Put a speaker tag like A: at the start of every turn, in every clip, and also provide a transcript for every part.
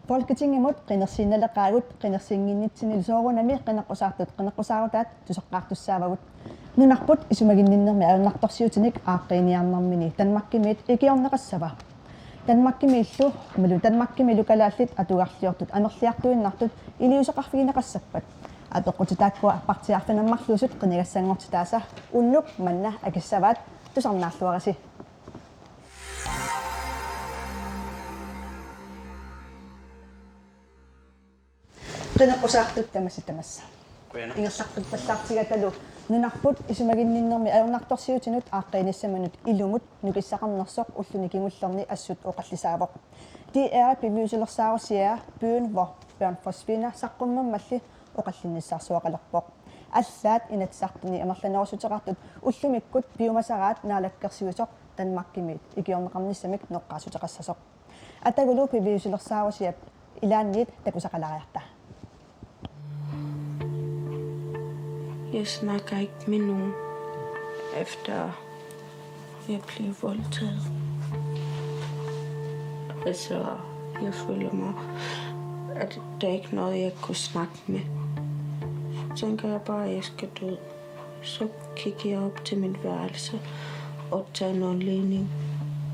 A: Folketingemut qinnersiinalaqaagut qinnersinginniitsinil soorunami qinnaqqusartut tusaqqaartussaavagut nunarput isumaginninnermi aernartorsiutinik aaqqiniarnermini tanmakkimiit ikiorneqassava tanmakkimiillu malu tanmakkimilu kalaallit atugarliortut anerliartuinnartut iliuseqarfigineqassappat апеққутитааккуа аппартиарфинаммарлуусут қинигассангортитааса уннук манна акиссаваат тусарнаарлуараси qinaqqusaartut тамасса ингерлартут паллаартигаталу нунарпут исумагинниннерми аернарторсиутинут ааққиниссаманут илумут нукиссақарнерсоқ уллуни кигуллерни ассут оқаллисаавоқ de er bemysellersaarsia byen hvor børn forsvinder saqqummammalli oqallinnissarsuaqalerpoq allaat inatsartuni amerlanersuteqartut ullumikkut biomasaraat naalakkersiusoq tanmakkimiit ikiorneqarnissamik noqqaasuteqassasoq atagulu bemysellersaarsia ilaanniit takusaqalariarta.
B: Jeg snakker ikke med nogen, efter jeg blev voldtaget. Altså, jeg føler mig, at der ikke er noget, jeg kunne snakke med. Så tænker jeg bare, at jeg skal dø. Så kigger jeg op til min værelse og tager en anledning.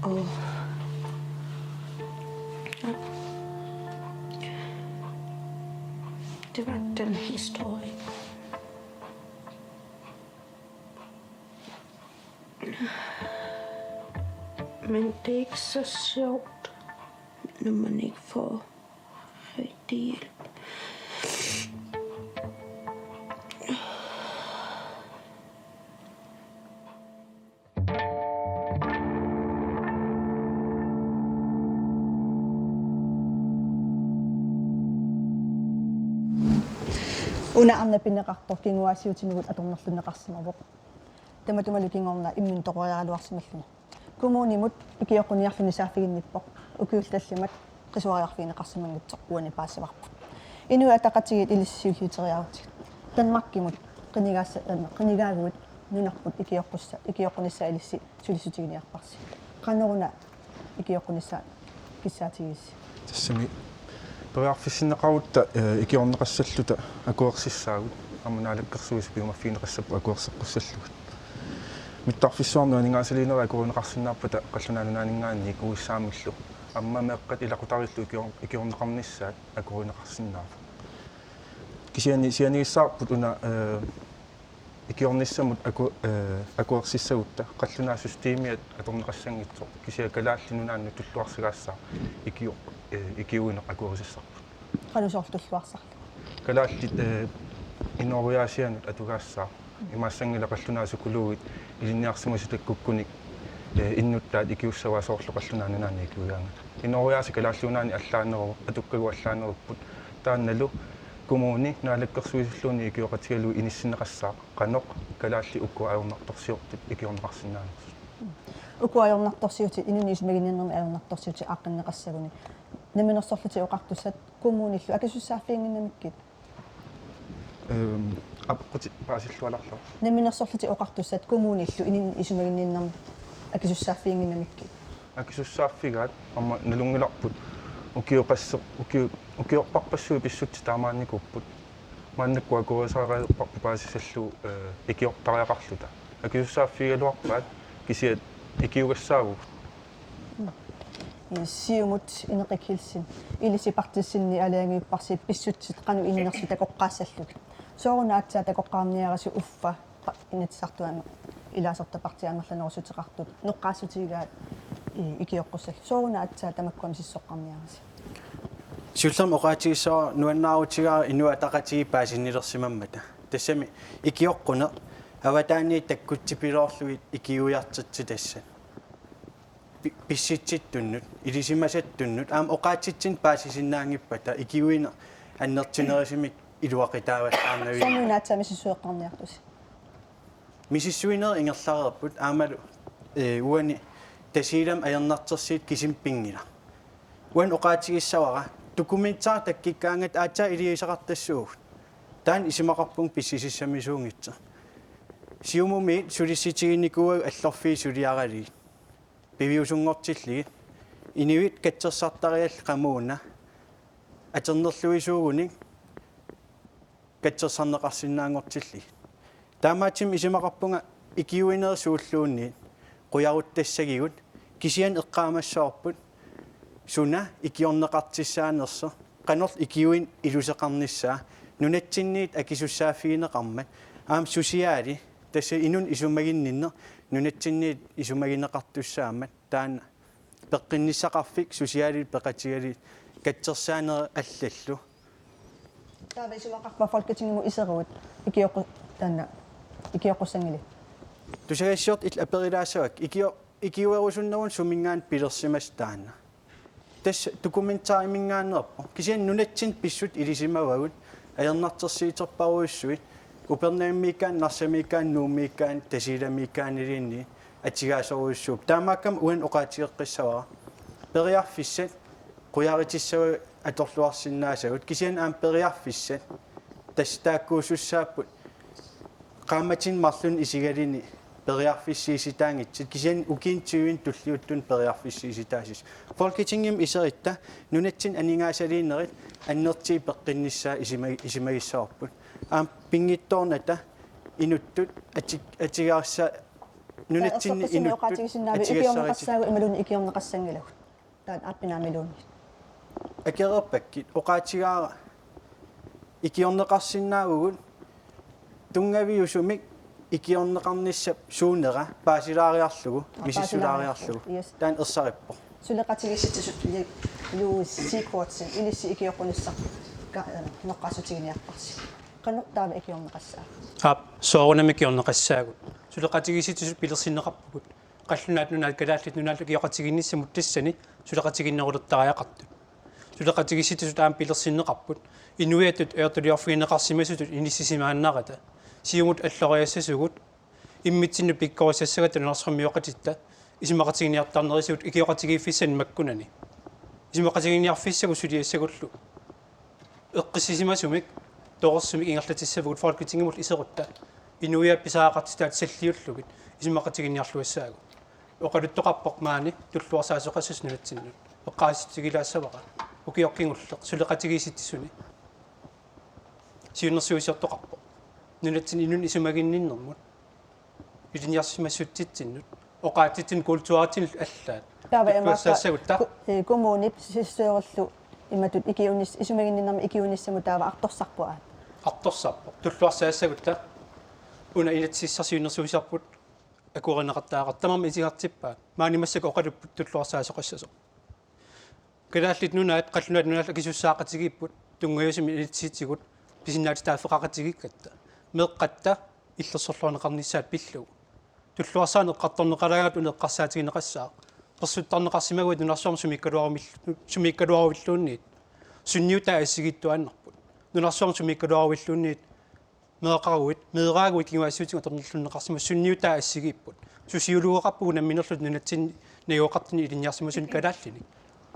B: Og ja. Det var den historie. Men det er ikke så sjovt, når man ikke får rigtig hjælp.
A: Una amna pinneqartor kinguasiutinugut atornerlunneqarsimarvoq таматумалукингорна иммун тоқориаралуарсималлуни кумунимут икиоқуниарфини сааффигинниппоқ укиуллаллимат қисуариарфинеқарсимангутсоқ уани паассаварпа инуа тақатигит илиссиуллутериарутик танмаркимут қинигаагуит нунарпут икиоқунisса илисси сулиссутигиниарпарси қанеруна икиоқунisса киссаатигисси
C: тассами периарфиссинеқарутта икиорнеқассаллута акуерсиссаагут амунаалаккерсуис пиумаффинеқассаппу акуерсеққуссаллугут миттарфиссуарнуа акуунеқарсинаарпута қаллунаанаанингаанник уиссаамиллу аммамеэққат илақутариллу икиорнеқарниссаат акуунеқарсинаарфу кисианигиссаарпут уна икиорниссамут акуерсиссагутта қаллунаа системиат аторнеқассангитсо кисиа калааллинунаанну туллуарсагаассаа икиуинеқ акуерсиссарпут
A: қалусоорлуллуарсарлу
C: калааллит инориаасианут атугаассаа имаассангила қаллунаасукулугит илинниарсимасутаккуккуник иннуттаат икиуссаваасоорлоқаллунаанунаани икиуяангат инориааси калааллунаани аллаанеру атуккагу аллаанеруппут таанналу кумууни наалаккерсуисуллууни икиоқатигалу иниссинеқассаа қаноқ калаалли укку аернарторсиортут икиорнеқарсинаанерс
A: укку аернарторсиути инунисмагиннернерми аернарторсиути ааққиннеқассагуни наминерсорлути оқартуссат кумууниллу акисуссааффиингиннамиккит
C: аппути паасиллуаларлу
A: наминерсорлути оқартуссат кумууниллу инин исумагиннернерми акисуссааффиингиннамиккит
C: акисуссааффигаат амма налунгиларпут укиорпарпассуи писсутти таамаанникуппут мааннаккуа куасаараерпарпу паасисаллу икиортариақарлута акисуссааффигалуарпаат кисиат икиугассаагу
A: сиумут инеқикилсин илисипартиссинни алаангиуппарси писсутсит қану иннерси такоққаассаллут соорунаатсаа такоққарниараси уффа инатсартуама илаасертапартиамерланерусутеқартут ноққаассутигаат икиоққуссал соорунаатсаа тамаккуам сиссоққарниараси
D: суллерм оqaатигиссаа нуаннаарутигаа инуа тақатиги паасиннилерсимаммата тассами икиоққуне аватаани таккутсипилоорлугит икиуяартитси тасса писситситтуннут илисимасаттуннут аама оqaатситсин паасисиннаангиппата икиуина аннертинерисимик илуақитааваллаарнави
A: сомунаатсаа мисиссуеққарниартуси
D: мисиссуинер ингерлаарерпут аамалу уани тасилам аернартерсиит кисим пингила уан оqaатигиссавара документаар таккиккаангат аатаа илиисақартассууг таан исимақарпун писсисиссамисуунгитса сиумуми сулисситигинникуа аллорфии сулиарали пивиусунгортиллиги инивит катсерсартариал qamуuna атернерлуисуугуни катсерсарнеқарсинаангортилли таамаатим исимақарпунга икиуинерсууллуунни қуяруттассагигут кисиан эққаамассаорпут суна икиорнеқартиссаанерсо qanort ikiuin iluseqarnissaa nunatsinniit akisussaafigineqarmat aam susiaali tassa inun isumaginninner nunatsinniit isumagineqartussaammat taana peqqinnisaqarfik susiaali peqatigali katsersaaneri allallu
A: taava isuaqarpa folketingimu iseruut ikioqqusangili
D: tusagassiort il aperilaasavak ikiuerusunnerun sumingaan pilersimas taana tas dokumentaariminngaanerpo kisian nunatsin pissut ilisimavagut ajernartersiiterparuissuit upernaimmiikkaan narsamiikkaan nuummiikkaan tasiilamiikkaaniliinni atsigaasoruissuup taamaakkam uan oqaatigeqqissavara periarfissat quyaritissava atorluarsinnaasagut kisian aam periarfissat tas taakkuusussaapput qaammatin marlun isigalini periarfissiisitaangitsit kisian ukiintiuin tulliuttun periarfissiisitaasis folketingim iseritta nunatsin aningaasaliinnerit annertii peqqinnissaa isimagissaorput aam pingittoornata inuttut atigaarsa nunatsinni inuttut
A: atigassaagu imalun ikiorneqassangilagut taan appinaamiluunni
D: akererpakkit oqaatigaara ikiorneqarsinnaagugut tungaviusumik ikiorneqarnissap suunera paasilaariarlugu misissulaariarlugu taan ersarippo
A: suleqatigissitsut luussiikuatsin ilissi ikioqqunissaq neqqassutigiниarparsi qanortaava ikiorneqassaa
E: ап соорунамикиорнеқассаагут сулеқатигиситисут пилерсиннеқарпугут қаллунаат нунаат калааллит нунааллу киоқатигинниссамут тассани сулеқатигиннерулертариақартут сулеқатигиситисут аам пилерсиннеқарпут инуиатут эортулиорфигинеқарсимасутут иниссисимааннарата сиумут аллориассасугут иммитсинну пиккорисассагат нунарсэрмиоқатитта исимақатигиниартарнерисуут икиоқатигииффиссан маккунани исимақатигиниарфиссагу сулиассагуллу эққиссисимасумик тоорсумик ингерлатиссавгут фолкитингимул исерутта инуиапписаақартитаат саллиуллугит исимақатигиниарлуассаагу оқалуттоқарпоқ маани туллуарсаасоқассус нунатсиннут эққааситсигилаассаваqa укиоққингуллеқ сулеқатигиситтисуни сиуннэрсуисиортоқарпоқ нунатсин инун исумагинниннэрмут илиниарсимассуттитсиннут оқаатитсин культуаатин аллаат
A: таава
E: эмассаассагутта
A: коммунип сиссеерлу иматут икиунис исумагинниннэрми икиунissаму таава арторсарпуа
E: артторсарпо туллуарсаассагутта уна инатсиссарсиуннэрсуисарпут акуаринеқартаагартамарми исигартиппаат maaнимассаку оқалуппут туллуарсаасоқассасо калааллит нунаат қаллунаат нунаалла кисуссаақатигиппут тунгаюсими инатсиитсигут писиннаати тааффеқақатигиккатта меэққатта иллерсорлуанеқарниссаат пиллугу туллуарсаанеққарторнеқалаагат унеққарсаатигинеқассаа персуттарнеқарсимагуит нунарсуарм сумиккалуарвиллуунниит сунниута ассигиттуаннарпут нунарсуарм сумиккалуарвиллуунниит меэқаруит меэраагуит кигуассуутига торнерлуннеқарсима сунниута ассигиппут сусиулуеқарпугу намминерлут нунатсин нагуоқартини илинниарсимасун калааллини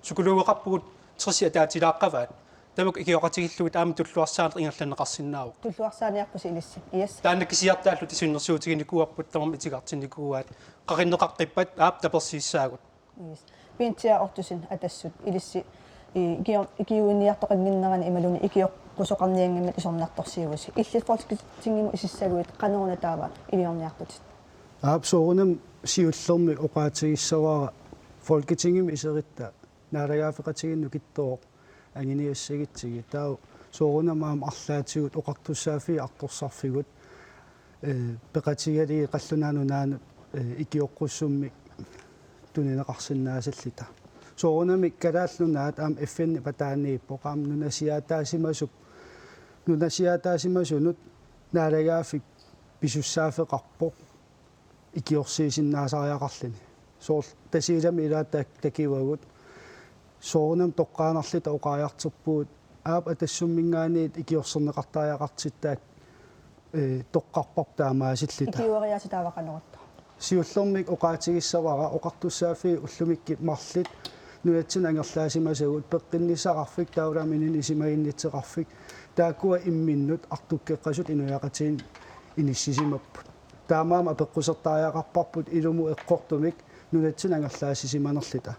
E: сукулуеқарпугут трси атаатилааққаваат тамак икиоқатигиллугит аама туллуарсаанер ингерланеқарсинааву
A: туллуарсааниарпуси илисси иас
E: таанаккисиартааллу тисуннэрсуутигиникуарпут тамам итигартинникууаат қариннеқартиппат аап таперсииссаагут
A: иас пинтиа ортусин атассут илисси икиуинниартоқангиннерани ималуни икиоққусоқарниангиммат исорнарторсиуси иллиффортикингиму исиссагуит қанорна таава илиорниартутит
F: аап соорунам сиуллерми оқаатигиссаваара folketingim iseritta naalagaaфеқатигинну киттоо ангиниассагитсиги таа соорунамаам арлаатигут оқартуссаафи арторсарфигут пеқатигалии қаллунаанунаанут икиоққуссумми тунинеқарсинаасаллита соорунами калааллунаат аам фн патаанииппо qaam нунасиаатаасимасунут наалагаафик писуссаафеқарпо икиорсиисиннаасариақарлини соор тасилами илаатаак такивагут соорунам тоққаанарлита оқааяартерпуут аап атассуммингаанит икиорсернеқартариақартиттаак тоққарпар таамаасиллита
A: икиуариаси таавақанерутто
F: сиуллермик оқаатигиссавара оқартуссаафи уллумикки марлит нуятсин ангерлаасимасагут пеққиннисақарфик тауламинин исимагиннитсеқарфик таакуа имминнут артуккеққасут инуяқатиин иниссисимаппут таамаама пеққусертариақарпарпут илуму эққортумик нуятсин ангерлаасисиманерлита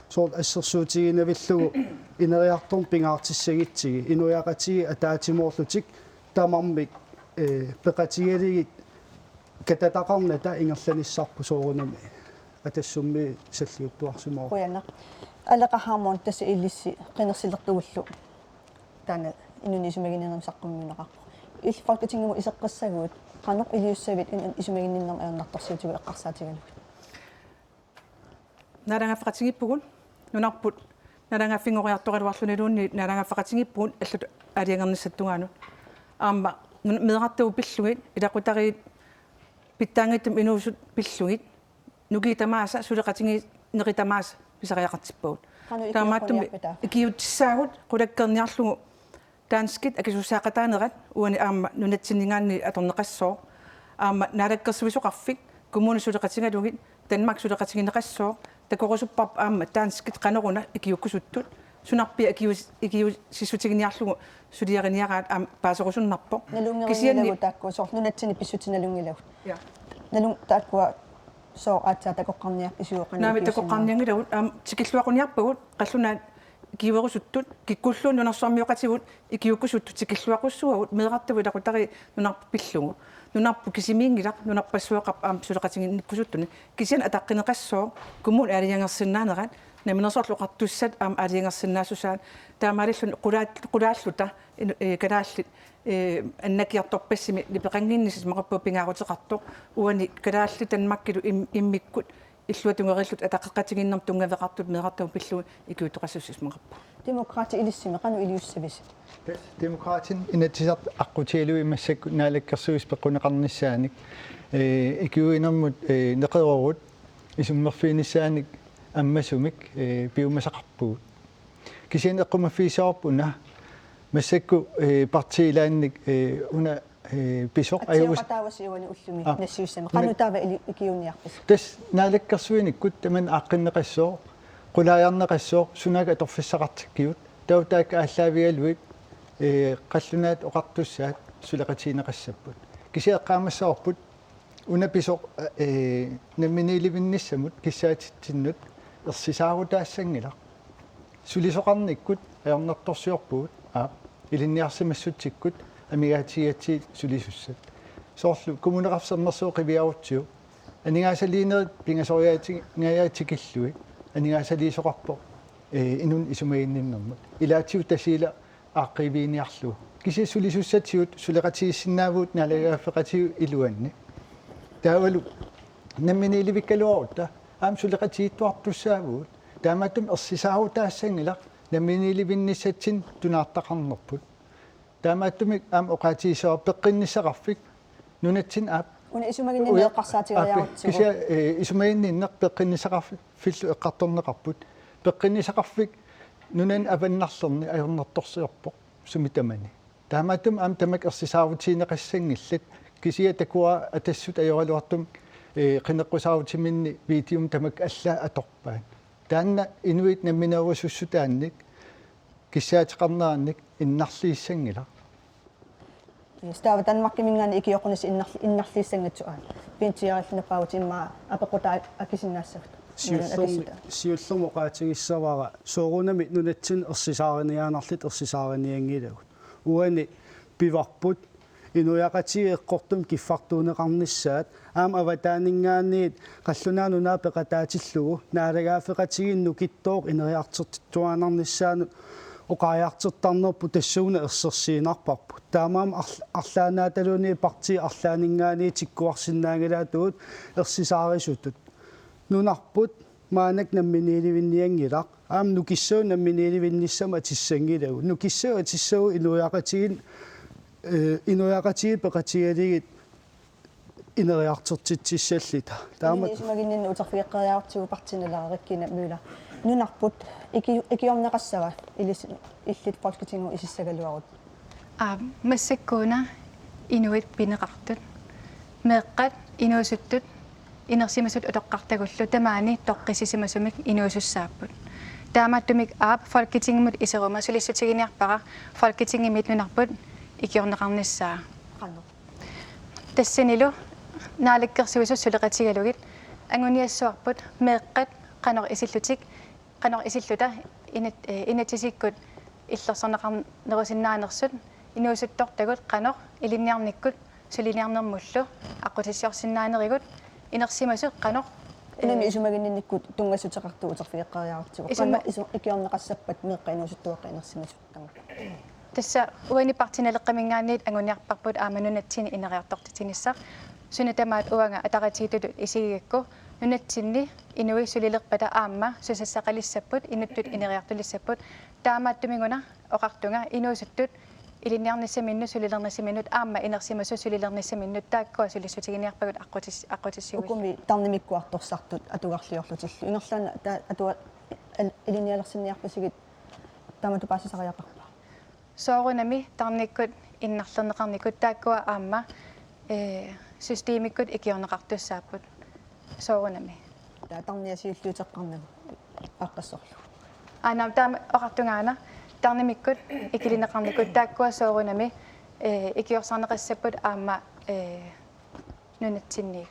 F: soort ассерсуутигинавиллугу инериарторн пингаартиссагитсиги инуяqatigi атаатимоорлутик тамармик пеқатигилигит кататақарната ингерланиссарпу соорунами атассумми саллиуттуарсимоо
A: Kuyanaq алеқахаамуун тасса иллисси қинерсилертугуллу таана инунисумагинернам саққумминеқарпу иллфалкатингиму исеққассагуут qanuq iliussavit исумагиннернам аернарторсиутигу эққарсаатигалуг
G: нарангаффақатингиппугун нунарпут нарангаффингориарторилуарлунилуунни нарангаффақатингиппугун аллут алиангерниссаттугаанут аама меэқартуу пиллугит илақутариит питтаангиттум инуусут пиллугит нугитамааса сулеқатинги неқитамааса писариақартиппагут таамааттуми икиутсаагут қулаккерниарлугу таанскит акисуссаақатаанерат уани аама нунатсиннингаанни аторнеқассоо аама налаккерсуисоқарфик коммуни сулеқатингалугит Danmark сулеқатингинеқассоо такорусуппарп аама таанскит қанеруна икиуккусуттут сунарпи икиу сиссутигиниарлугу сулиариниараат аама паасерусуннарпо
A: налунгерингалагу таакку соор нунатсини писсутиналунгилагу налун тааккуа соо аатсаа такоққарниар исуоқани
G: наами такоққарниангилагут аама тикиллуақуниарпагут қаллунаат киверусуттут киккуллуун нунарсуармиоқатигут икиуккусутту тикиллуақуссуагут меэқартаву илақутари нунарпу пиллугу нунарпу кисимиингилақ нунарпассуақап аама сулеқатингинниккусуттуни кисиан атаққинеқассоо куммун алиангерсиннаанерат наминерсоорлуқартуссат аама алиангерсиннаасусаат таамаалиллун қулааллута калааллит аннакиарторпассими липеқангиннисис мақаппу пингаарутеқартоқ уани калаалли танмаккилу иммиккут иллуатунгериллут атаққатигиннерм тунгавеқартут меэқартау пиллуи икиутоқассуссис мақаппу
A: демократи илиссими қану илиуссавис
H: демократин инатсисарт аққутиалуи массакку наалаккерсуис пеққунеқарниссааник икиуинэрмут неқерорут исуммерфииниссааник аммасумик пиумасақарпугут кисиан эққумаффиисаорпуна массакку партиилаанник уна писоқ
A: аюус иуани уллуми нассиуссами қану таава икиуниарпис
H: тас наалаккерсуиниккут таман ааққиннеқассоо qulaajarneqassoo sunaga atorfissaqartikkiut tautaakka ааллаавигалуит qallunaat oqartussaat suleqatiineqassapput кисиэққаамассаорпут унаписоқ намминиливиннissamut киссаатитсиннут ерсисаарутаассангила сулисоқарниккут аернарторсиорпуут илинниарсимассутсиккут амигаатигатси сулисуссат соорлу коммунеқарсернерсоо қивиарутсиу анигаасалиинерит пингасориаатингаяатикиллуи анигаасалиисоқарпо инун исумаинниннэрмут илаатсиу тасиила ааққивииниарлу кисиссулисуссатсиут сулеқатигиссиннаавуут налагааффеқатигу илуанни таавалу намминиливиккалуарутта аам сулеқатигиттуартуссаавуут таамааттум ерсисаарутаассангила намминиливинниссатсин тунаартақарнерпут таамааттумик аам оқаатигисоо пеққинниссақарфик нунатсин аап
A: уна исумагиннин эққарсаатигариарутсигу
H: кися исумаинниннеқ пеққиннисақарфик филлу эққартторнеқарпут пеққиннисақарфик нунан аваннарлерни аернерторсиорпоқ сумитамани таамааттум аам тамак ерсисаарутиинеқассангиллат кисия такуа атассут аёралуартум қинеққусаарутиминни видеум тамак алла аторпаан таанна инуит намминеруссуссутаанник киссаатеқарнааник иннарлииссангила
A: става танмаккимингаани икиоқунис иннарлииссангатсуаа пинтиариллунаппаутимма апеқута акисиннаассагт
F: сиуллэрмо qaatigissaavaara soorunami nunatsin ersisaariniaanarlit ersisaariniangilagut uani pivarput inuiaqatigi eqqortum kiffartuuneqarnissaat aam avataaningaanniit qallunaanunaa peqataatillugu naalagaaffeqatiginnu kittooq ineriartertittuaanarnissaanut oqaajaartertarnerpu tassuuna ersersiinarparpu taamaam arlaanaataluuni parti arlaaningaanii tikkuarsinnaangilaatuut ersisaarisutut nunarput maanak namminilivinniangilaq aam nukissuu namminilivinnissama tissangilagu nukissuu atissuu inuiaqatigi peqatigaligit ineriartertitsissallita taama
A: исумагиннин утерфигеққариарутсигу партинелариkkina мюла нунарпут икиорнеқассава иллит folketingu исиссагалуарут
I: массаккуна инуит пинеқартут меэққат инуусуттут инерсимасут утоққартагуллу тамаани тоққисисимасумик инуусуссааппут таамааттумик аап folketingimut исерума сулиссутигиниарпара folketingimit нунарпут икиорнеқарниссаа
A: қанно
I: тассанилу наалаккерсуисус сулеқатигалугит ангуниассуарпут меэққат қанер исиллутик qanor isilluta inatissikkut иллерсорнеқарнерусиннааnerсут инуусуттортагут qanor илинниарниккут сулиниарнермуллу аққутиссиорсиннаанеригут инерсимасут qanor
A: инами исумагиннинниккут тунгасутеқартуу утерфиэққариартигу qanma икиорнеқассаппат меққинуусуттуаққинерсимасуттама
I: тасса уанипартиналеққамингаанниит ангуниарпарпут ааманунатсини инериартортитиниссар сунатамаат уанга атаратигитут исигигакку нунатсинни инуи сулилерпата аама сусассақалиссаппут инуттут инериартулиссаппут таамааттумингуна оқартунга инуусуттут илинниарниссаминну сулилернисsamиннут аама инерсимасу сулилернissamиннут тааккуа сулиссутигиниарпагут аққутиссиуис
A: укуми тарнимиккуарторсартут атугарлиорлутиллу ингерлаана атуа илинниалерсинниарпасигит таамату паасисариақарпа
I: соорунами тарниккут иннарлернеқарникут тааккуа аама системиккут икиорнеқартуссааппут соорунами
A: тарниасииллуутеққарнагу аққассорлу
I: анаам таама оқартунгаана тарнимиккут икилинеқарникут тааккуа соорунами икиорсарнеқассаппут аама нунатсинни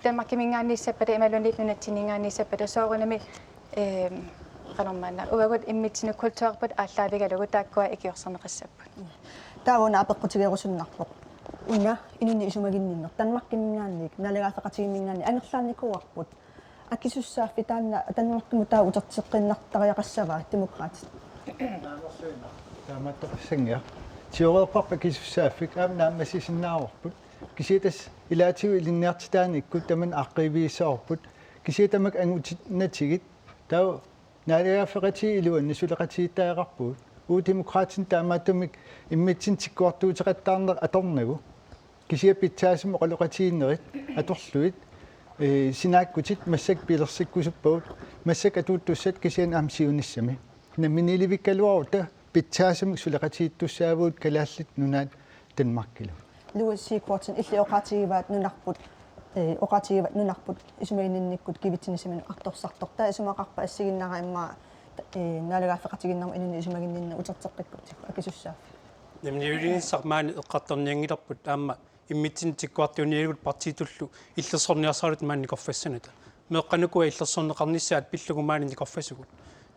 I: тамаккимингаанниссаппата ималунит нунатсинингаанниссаппата соорунами qanarmaana uagut immitsinuk kultuarput ааллаавигалугу тааккуа икиорсарнеқассаппут
A: таауна апеққутигерусуннарпоқ уна инуни исумагинниннер танмаккимингаанник налегаасеқатигимингаанни ангерлаанникуарпут акисуссааффи таанна танмаккиму таа утертеққиннартариақассаваа демократит
H: тааматтоқиссангиа тиореқарпа кисуссааффик аамнааммасисиннаарпут киситас илаатигу илинниартитааниккут таман аққивииссаарпут киситамак ангутинатигит таа налегафеқати илуанни сулеқатииттаақарпут уу демократин таамааттумик иммитсин тиккуартуутеқаттаарнер аторнагу кисиа питсаасим оқалоқатииннерит аторлуит синааккутит массак пилерсиккусуппаут массак атууттуссат кисиан аамсиуниссами намминиливиккалуарута питсаасимик сулеқатииттуссаавуут калааллит нунаат танмаркилу
A: луиссикуартин илли оқатигиваат нунарпут оқатигиваат нунарпут исумагиннинниккут кивитсинисамину арторсартортаа исумақарпа ассигиннараиммаа налегафеқатигиннарма инуни исумагиннинна утертеққиккутик акисуссааф
E: немниулиниссармаани эққартарниангиларпут аама иммитсинтиккуартиуниагут партитуллу иллерсорниарсаарут маанникорфассаната меэққанукуа иллерсорнеқарниссаат пиллугумаани никорфасугут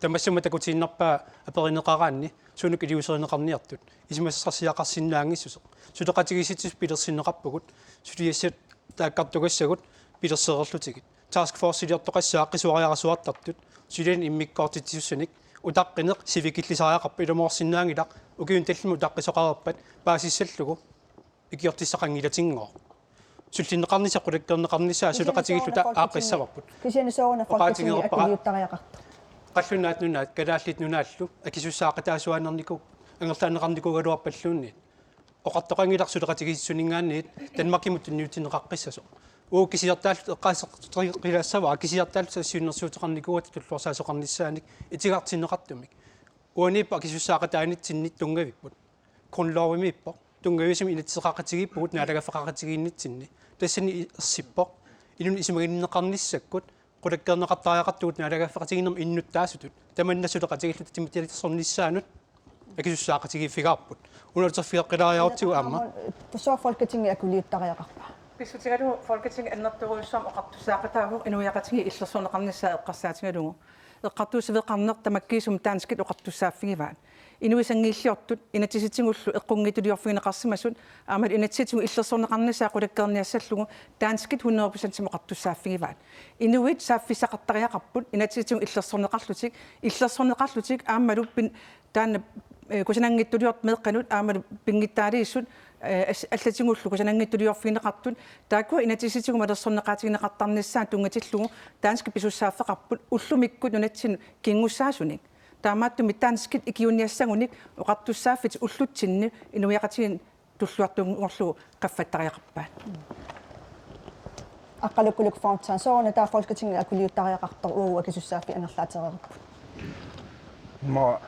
E: тамассума такутииннарпаа аперинеқараанни сунук илиусернеқарниартут исимассарсиақарсиннаангиссусеқ сулеқатигиситсус пилерсиннеқарпугут сулиассат тааккартугассагут пилерсеерлутигит task force илиортоқассааққисуариарасуартартут сулиан иммиккоортитсуссаник утаққинеқ сивикиллисариақарпа илумоорсиннаангилақ укиун таллиму таққисоқарерпат паасиссаллугу икиортиссақангилатингоо суллиннеқарнисаққулаккернеқарнissaа сулеқатигиллута ааққиссаварпут
A: кисианисоорна фолкатингиаккулиуттариақарта
E: қаллунаат нунаат калааллит нунааллу акисуссаақатаасуанернику ангерлаанеқарникугалуарпаллуунни оқартоқангилар сулеқатигиссунингаанниит танмаккимут ньютинеқаққиссасо уу кисиартааллу эққаасеққилаассава кисиартааллу сассиуннерсуутеқарникуат туллуарсаасоқарниссааник итигартиннеқартумик уаниппа кисуссаақатааниттиннит тунгавиппут кунлоовимиппо тунгависими инатсеқақатигиппут наалагафеқақатигииннитсинни тассани ерсиппо илун исумагиннеқарниссаккут qulakkerneqartariaqartugut naalagaffaqatiginnam innuttaasutut tamannassuleqatigillут timitialissornissaanut акисуссаақатигиффигарпут уналтерфиаққилаариарутигу аама
A: тусоо фолкатинги акулиуттариақарпа
G: писсутигалу фолкатинги аннэртуруйссам оқартусаақатаагу инуяқатинги иллерсорнеқарниссаа эққарсаатигалугу эққартуусавеқарнер тамаккиисум таанскит оқартуссааффигиваат инуисангииллиортут инатиситсигуллу эққунгитулиорфигинеқарсимасут аамал инатситигу иллерсорнеқарниссаа қулаккерниассаллугу таанскит 100% симоқартуссааффигиваат инуит сааффисақаттариақарпут инатситигу иллерсорнеқарлутик аамалуппин таана кусанангиттулиорт меэққанут аамалу пингиттаалииссут аллатингуллу кусанангиттулиорфигинеқартут тааккуа инатиситигу малерсорнеқаатигинеқартарниссаа тунгатиллугу таански писуссааффеқарпут уллумиккут нунатсин кингуссаасуник таамааттуми таанскит икиуниассагуник оқартуссааффит уллутсинни инуяқатигин туллуартунгорлу қаффаттариақарпаат
A: аққалуккулук фаунтсан соорна таа фолкатинги акулиуттариақартор уу акисуссааффи анерлаатерерпут
C: ма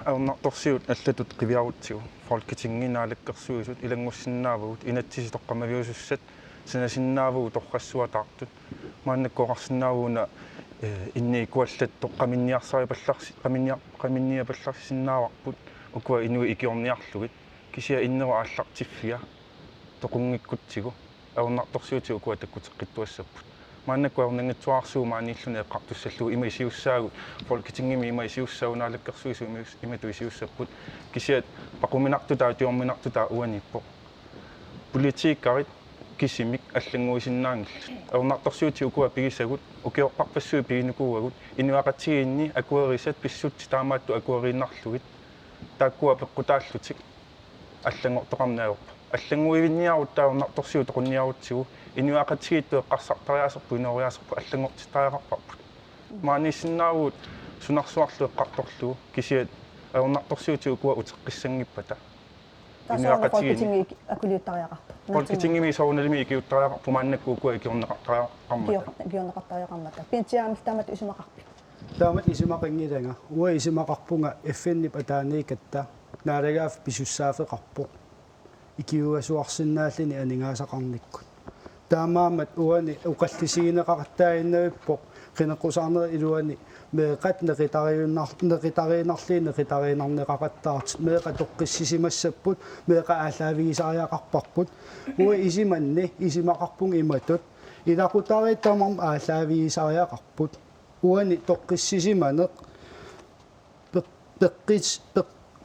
C: ауннарторсиут аллатут қивиарутсигу фолкатингинаалаккерсуисут илангуссиннаавагут инатсиситоққамавиусуссат санасиннаавагу торрассуатаартут мааннаккоқарсинаавуна инни куаллат тоққаминниарсарипалларси қаминниапалларсиннааварпут укуа инуи икиорниарлугит кисиа иннеру ааллартиффиа тоқунгиккутсигу ауннарторсиутигу укуа таккутеққиттуассаппут мааннаккуарнангатсуарсуумааниллуни эққартуссаллу има исиуссаагу folketingimi има исиуссаунаалеккерсуису имату исиуссаппут кисиат пақуминартутаа тиорминартутаа уаниппо политиккарит кисимик аллангуисиннаангилл ернарторсуути укуа пигисагут укиорпарпассуи пигинукууагут инуақатсигиинни акуерисат писсутти таамаатту акуерииннарлугит тааккуа пеққутааллутик аллангортоқарнааерпа аллангуивинниарут ернарторсуут оқунниарутсигу инуақатсигиитту эққарсартариасерпу инориасерпу аллангортитариақарпарпут маанисиннаавут сунарсуарлу эққарторлугу кисиат ернарторсуути укуа утеққиссангиппата
A: folketingi акулиуттариақарпа
C: folketingimi соорналими икиуттариақарпу мааннаккуукуа икиорнеқартариақарпамата
A: киорнеқартариақармата пиантиаамил таамат исумақарпи
F: таамат исимақингиланга уа исимақарпунга эффинни патааникатта наалагаав писуссаафеқарпоқ икиуасуарсинааллини анингаасақарниккут таамаамат уани уқаллисигинеқартааиннавиппоқ qinaqusarner iluani meeqat neqitariunnarli neqitariinarneqaqattaarat meeqa toqqissisimassapput meeqa aalaavigisariaqarparput ua isimanni isimaqarpung imatut ilaqutariittamam aalaavigisariaqarput uani toqqissisimaneq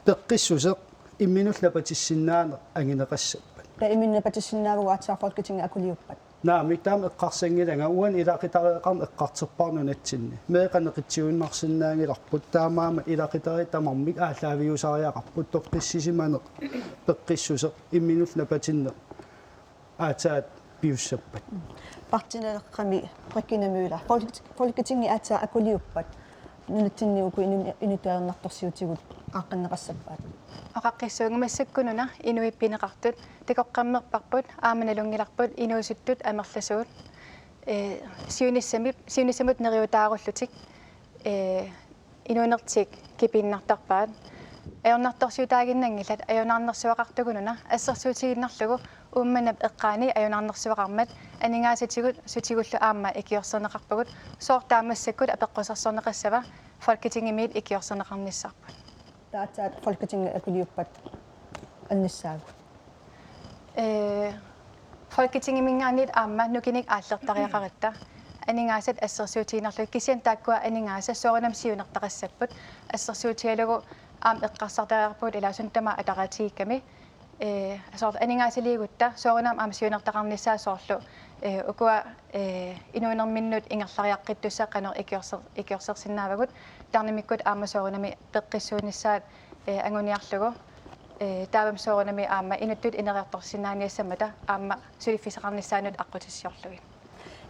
F: peqqissuseq imminullapatissinaane angineqassappat
A: ta imminnapatissinaavgu atsaa folketingi akuliuppat
F: наамиктаам эққарсангилага уан илақитареқарн эққартерпарнунатсинни меэқанеқитсиуннарсинаангиларпут таамаама илақитариттамармик аалаавиусариақарпут тоққиссисиманеқ пеққиссусеқ имминулла патинне аатаат пиуссаппат
A: партинеққами приккинамуула folketingi атаа акулиуппат нунатсинниуку инутуарнарторсиутигут ааққаннеқассаппаат
I: оқаққиссуунгамассаккунуна инуиппинеқартут тикоққаммерпарпут ааманалунгиларпут инуусуттут амерласуут сиунissамут нериутааруллутик инуунертик кипиннартарпаат аёрнарторсиутаагиннангилат аёрнаарнерсуақартугунуна ассерсуутигиннарлугу уумманап эққаани аёрнаарнерсуақармат анингаасатигут сутигуллу аама икиорсернеқарпагут соортаамассаккут апеққусарсорнеқассава folketingimiit икиорсернеқарниссарпут
A: таатаат folketingi акулиуппат анниссаагу
I: folketingiminngaanit аама нукиник ааллертариақаратта анингаасат ассерсуутигинерлу кисиан тааккуа анингааса соорнам сиунертақассаппут ассерсуутигалугу аам эққарсартариарпут илаасунтама атаратигикками асоор анингаасалигутта соорнам аам сиунертақарниссаа соорлу укуа инуунерминнут ингерлариаққиттуссаққанер икиорсерсиннаавагут тарнимиккут аама соорнами пеққиссуунissaат ангуниарлугу таавам соорнами аама инуттут инериарторсинааниассамата аама сулиффисақарниссаанут аққутиссиорлуги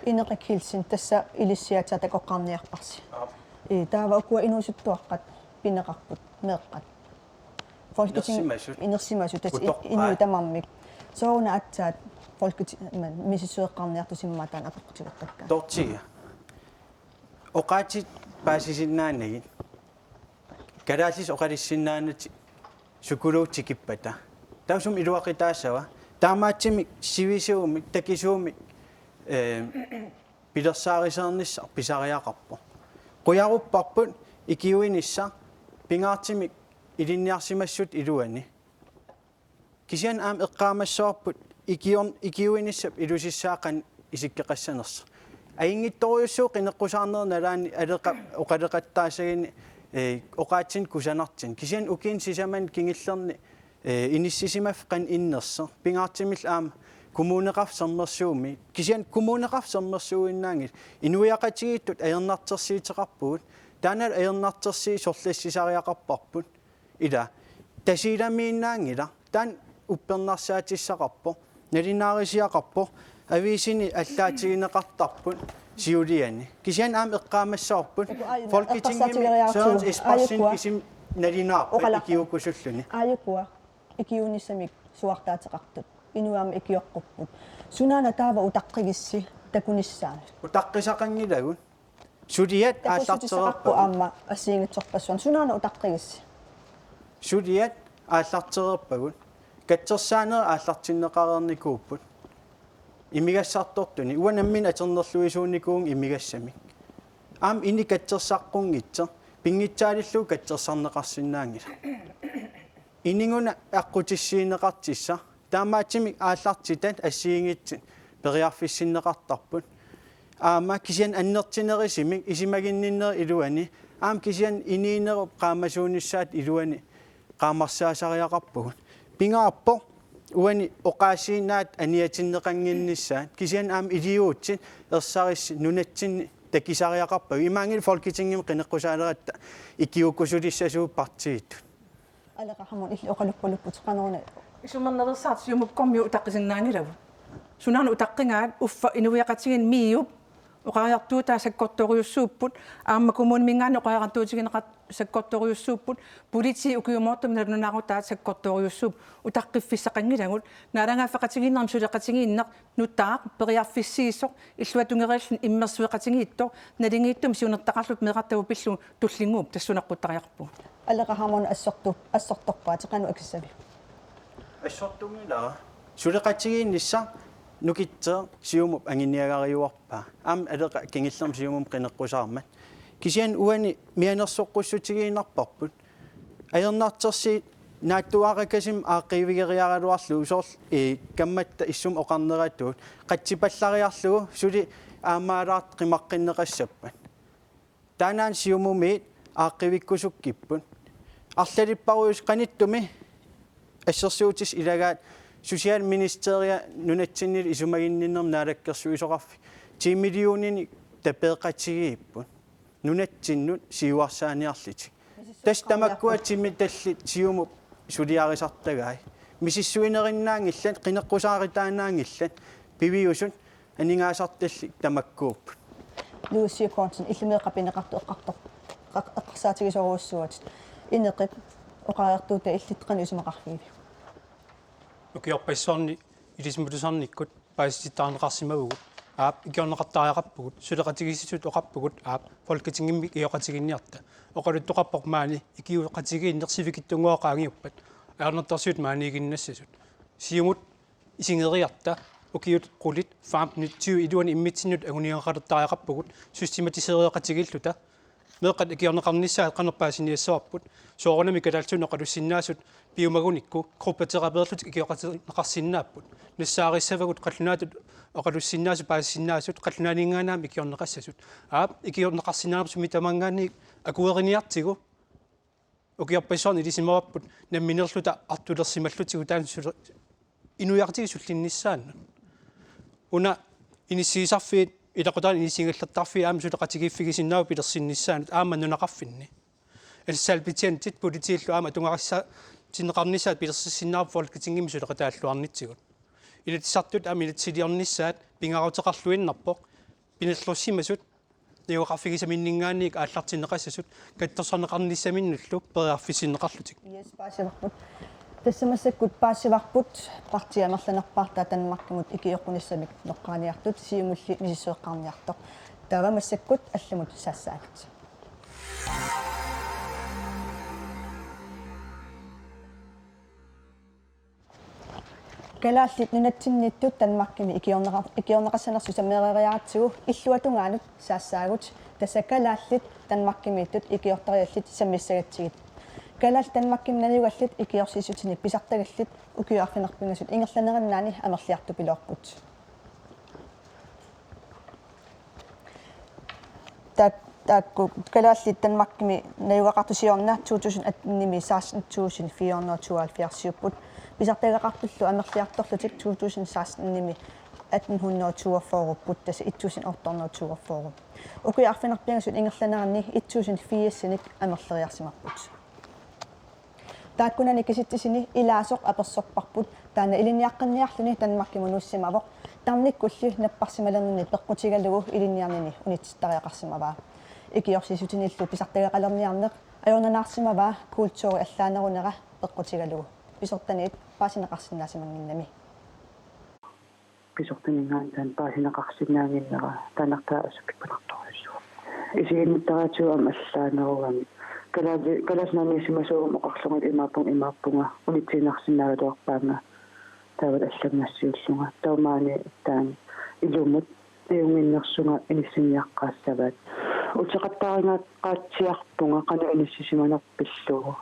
A: инеқаккилсин тасса илиссиатаа такоққарниарпарси таава укуа инуусуттуаққат пинеқарпут меэққат folketing инерсимасут тас инуи тамармик соорна атсаат folketing мисисуэққарниартусимматаан апеққутигаттакка
D: тортига оқаатит паасисиннаанагит калааллис оқалиссиннаанати сукулуутикиппата таусум илуақитаассава таамаатсими сивисуумик такисуумик пилерсаарисернissaar писариақарпо қуяруппарпут икиуинисса пингаартимик илинниарсимассут илуани кисиан аам эққаамассуарпут икиуиниссап илусиссаақан исиккеқассанерса аингитториуссуу қинеққусаарнерналаани алеқа оқалеқаттаасагини оқаатсин кусанартин кисиан укин сисаман кингиллерни иниссисимафқан иннерса пингаартимил аама коммунеқарсермерсууми кисиан коммунеқарсермерсууиннаангит инуиақатигииттут аернартерсиитеқарпугут таанал аернартерсии сорлассисариақарпарпут ила тасиламииннаангила таан уппернарсаатиссақарпо налинаарисиақарпо ависини аллаатигинеқартарпут сиулиани кисиан аам эққаамассаарпут folketingimi сørens эспарсин кисим налинаар икиукусуллуни
A: ааюкуа икиунissамик суартаатеқартут инуаама икиоққуппут сунаана таава утаққигисси такуниссаанут
D: утаққисақангилагун сулиат ааллартерерпу
A: аама ассиингитсорпассуан сунаана утаққигисси
D: сулиат ааллартерерпагут катсерсаанер ааллартиннеқарерникууппут имигассартортуни уанаммин атернерлуисууникуун имигассамик аам ини катсерсаққунгитсер пингитсаалиллуу катсерсарнеқарсинаангила инингуна аққутиссиинеқартисса таамаатсимик ааллартитат ассиингитсит периарфиссиннеқартарпут аама кисиан аннертинерисимик исимагинниннер илуани аам кисиан иниинеруп qaamasuunissaat илуани qaamarssaasariaqarpugut pingаарpo уани оқаасиинаат аниатиннеқангиннissaat кисиан аам илиуутсит ерсарисси нунатсинни такисариақарпа имаангил фолкитингим қинеққусаалератта икиуккусулиссасуу партииттут
A: алеқармун илли оқалуппулуппут қанорна
G: исумернерсаат сиумуккорми утаққисиннаангилаву сунаарну утаққингаат уффа инуиақатигин миуп оқариартуутаа саккорториуссууппут аама коммунимингаани оқариартуутигинеқат саккорториуссууппут полити укиумоортум налунаарутаат саккорториуссууп утаққиффиссақангилагут наалангааффеқатигиннерм сулеқатигииннеқ нутаақ периарфиссиисоқ иллуатунгериллун иммерсуеқатигииттоқ налингииттум сиунертақарлут меқартаву пиллу туллингууп тассунаққуттариарпу
A: алеқармун ассорторпаатеқану акиссави
D: ассортунгила сулеқатигииннисса нукитсер сиумуп ангинниагариуарпаа аам алеқа кингиллерм сиумум қинеққусаармат кисиан уани мианерсоққуссутигиинарпарпут аернаартерси нааттуааракасим ааққивигериаралуарлу усоорл камматта иссум оқарнератуут қатсипаллариарлугу сули аамаалаарт қимаққиннеқассаппат таанаан сиумумиит ааққивиккусуккиппут арлалиппаруус қаниттуми ассерсуутис илагаат social ministeria nunatsinil isumagинниннер наалаккерсуисоқарфи 10 миллионини тапеэқатигииппут нунатсиннут сиуарсааниарлитик тас тамаккуатсимми талли сиумуп сулиарисартагай мисиссуинериннаангиллат қинеққусааритаанаангиллат пивиусут анингаасарталли тамаккууппут
A: луусиуккорнсин иллумеэқапинеқарту эққартор эққарсаатигисоруussуат инеқип оқаартуута иллитқани усумақарфиги
E: укиорпассорни илисмутусарниккут пааситаарнеқарсимагугут аап икиорнеқартаариақарпугут сулеқатигисисут оқарпугут аап фолкитингимми иоқатигинниарта оқалуттоқарпоқ маани икиуқатигииннерсивикиттунгуоқаангиуппат аернерторсуут маанигиннассасут сиумут исингериарта укиут қулит фаампнит тиу илуани иммитсиннут агуниақалертаариақарпугут систематисериоқатигиллута меэқат икиорнеқарниссаа қанерпаасиниассуарпут соорнами калаалтунеқалуссиннаасут биумагуникку группатераперлут икиоқатеқарсиннааппут нассаариссавагут қаллунаатут оқалуссиннаасу паассиннаасут қаллунаанингаанаами икиорнеқассасут аап икиорнеқарсинаапсу митамангаани акуериниартигу укиорпассорни лисимаваппут намминерлута артулерсималлутигу таансуле инуяартиги суллиннissaанна уна иниссиисарфиит илақутаан инисингаллертарфи аама сулеқатигиффигисиннаау пилерсиннissaанут аама нунақарфинни элсалбитиантит политииллу аама тунгариссаа тинеқарнissaат пилерсиссиннаау фолкитингими сулеқатааллуарнитсигут илатисартут аама илатсилиорнissaат пингараутеқарлуиннарпоқ пиналлуссимасут неоқарфигисаминнингаанник ааллартинеқассасут катторсорнеқарниссаминнуллу периарфисиннеқарлутик
A: паасиварпут тассамассаккут паасиварпут партиамерланерпаарта танмаркимут икиоққуниссамик ноққааниартут сиумулли мисиссуэққарниартоқ тавамассаккут алламут саассаагат калааллит нунатсинниттут танмаркими икиорнеқассанерсу самеэриаратсигу иллуатунгаанут саассаагут тассакалааллит танмаркимииттут икиорториаллит саммиссагатсигит калаал танмаккиннаниугаллит икиорсисутини писартагаллит укиуарфинерпингасут ингерланераннаани амерлиарту пилоорпут таакку калааллит танмаккими наюгақартусиорна 2018-ними саарсин 2472 писартагақартуллу амерлиарторлутик 2016-ними 1842 тас 1842 укиуарфинерпингасут ингерланеранни 1400-синик амерлериарсимарпут тааккунани киситтисини илаасоқ аперсорпарпут таана илиниаққинниарлуни танмаркимунуссимавоқ тарниккулли наппарсималернини пеққутигалугу илиниарнини унитситариақарсимаваа икиорсисутиниллу писартагақалерниарнеқ аюрнанаарсимаваа культури аллаанерунера пеққутигалугу писортаниит паасинеқарсинаасимангиннами
J: писортанингаан таан паасинеқарсинаангиннера таанартаа асуккиппанарторуссуа исигиннуттараатиуам аллаанеругами каласнааниссимасуугум оқарлугат имааппунга унитсинарсинаагалуарпаанга таават алламнассиуллунга таумаани таан илумут иунгиннерсунга иниссиниаққаассаваат утеқаттаарингааqqaatsiarpunga qanu inissisimанерпиллугу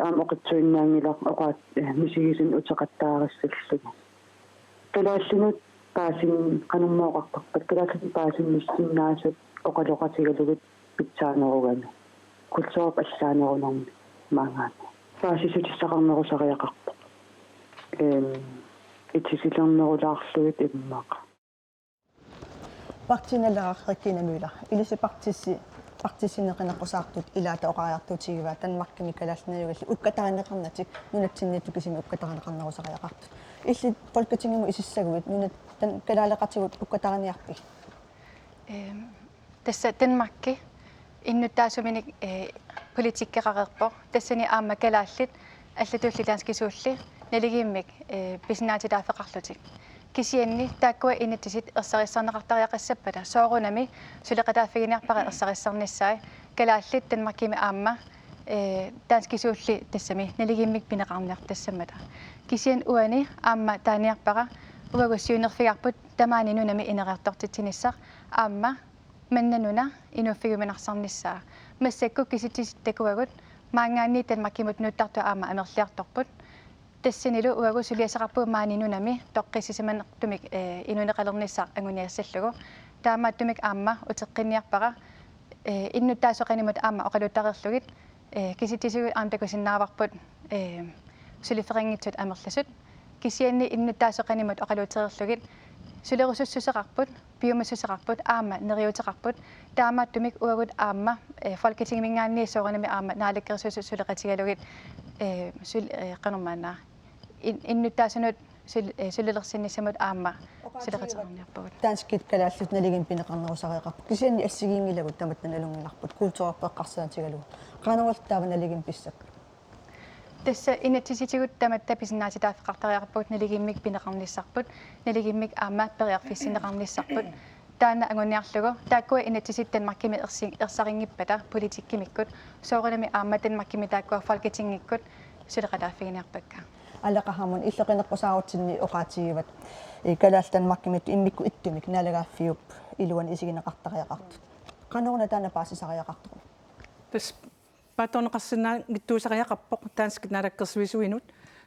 J: аам оқитсуиннаангилақ оқаат мисигисин утеқаттаариссаллугу калааллунут paasin qanummoqartarpat kalaallat paasin missinnaasut oqaloqatigalugit pitsaanerugami kulsoop allaanerunarmi maangaami paasisutissaqarnerusariaqarpo итсисилэрнерулаарлугит иммаqa
A: партиналерарриккинамуила илиси партисинеқинаққусаартут илаата оқариартутигива танмаркими калаалнаюгалли уккатаанеқарнатик нунатсиннитту кисими уккатаанеқарнерусариақартут илли folketingингу исиссагуит нунат тан калаалеқатигут уккатааниарпи
I: тасса танмарки иннуттаасуминик политиккеқарерпо тассани аама калааллит аллатууллилаанскисуулли налигииммик писинаатилаафеқарлутик кисианни тааккуа инаттисит ерсариссарнеқартариақассаппата соорунами сулеқатааффигиниарпара ерсариссарниссаа калааллит танмаркими аама таанскисуулли тассами налигииммик пинеқарниартассамата кисиан уани аама тааниарпара уагуссиунерфигарпут тамаани нунами инериартортитсиниссар аама маннануна инуффигуминарсарниссаа массакку киситситтакуагут маангаанни танмаркимут нуттарту аама амерлиарторпут тассинилу уагу сулиасақарпу маанинунами тоққиссисаманертумик инунеқалерниссаа ангуниассаллугу таамааттумик аама утеққинниарпара иннуттаасоқанимут аама оқалуттарерлугит киситсисугу аамтакусиннааварпут сулиферингитсут амерласут кисианни иннуттаасоқанимут оқалутерерлугит сулерусуссусеқарпут биумассусеқарпут аама нериутеқарпут таамааттумик уагут аама folketingimингаанни соорнами аама наалаккерсусу сулеқатигалугит qanummaanaa иннуттаасунут суллерсиннисамут аама сулеқатеқарниарпагут
A: таанскит калааллут налигин пинеқарнерусариақарпу кисианни ассигиингилагут тамат налунгиларпут култуарпеққарсаатигалу қанавалтаава налигин писсак тасса
I: инатсиситигут таматта писиннаатитааффеқартариарпагут налигиммик пинеқарниссарпут налигиммик аама периарфиссинеқарниссарпут таана ангуниарлугу тааккуа инатсисит танмаркими ерсарингиппата политиккимиккут соорунами аама танмаркими тааккуа folketingиккут сулеқатааффигиниарпакка
A: алақахамун иллеқинеққусаарутсинни оқаатигиват калаал танмаркимит иммикку иттумик налагааффиуп илуан исигинеқартариақартут қанорна таана паасисариақартуq
G: тас патонеқарсинаа гиттуусариақарпоқ таанскит налаккерсуисуинут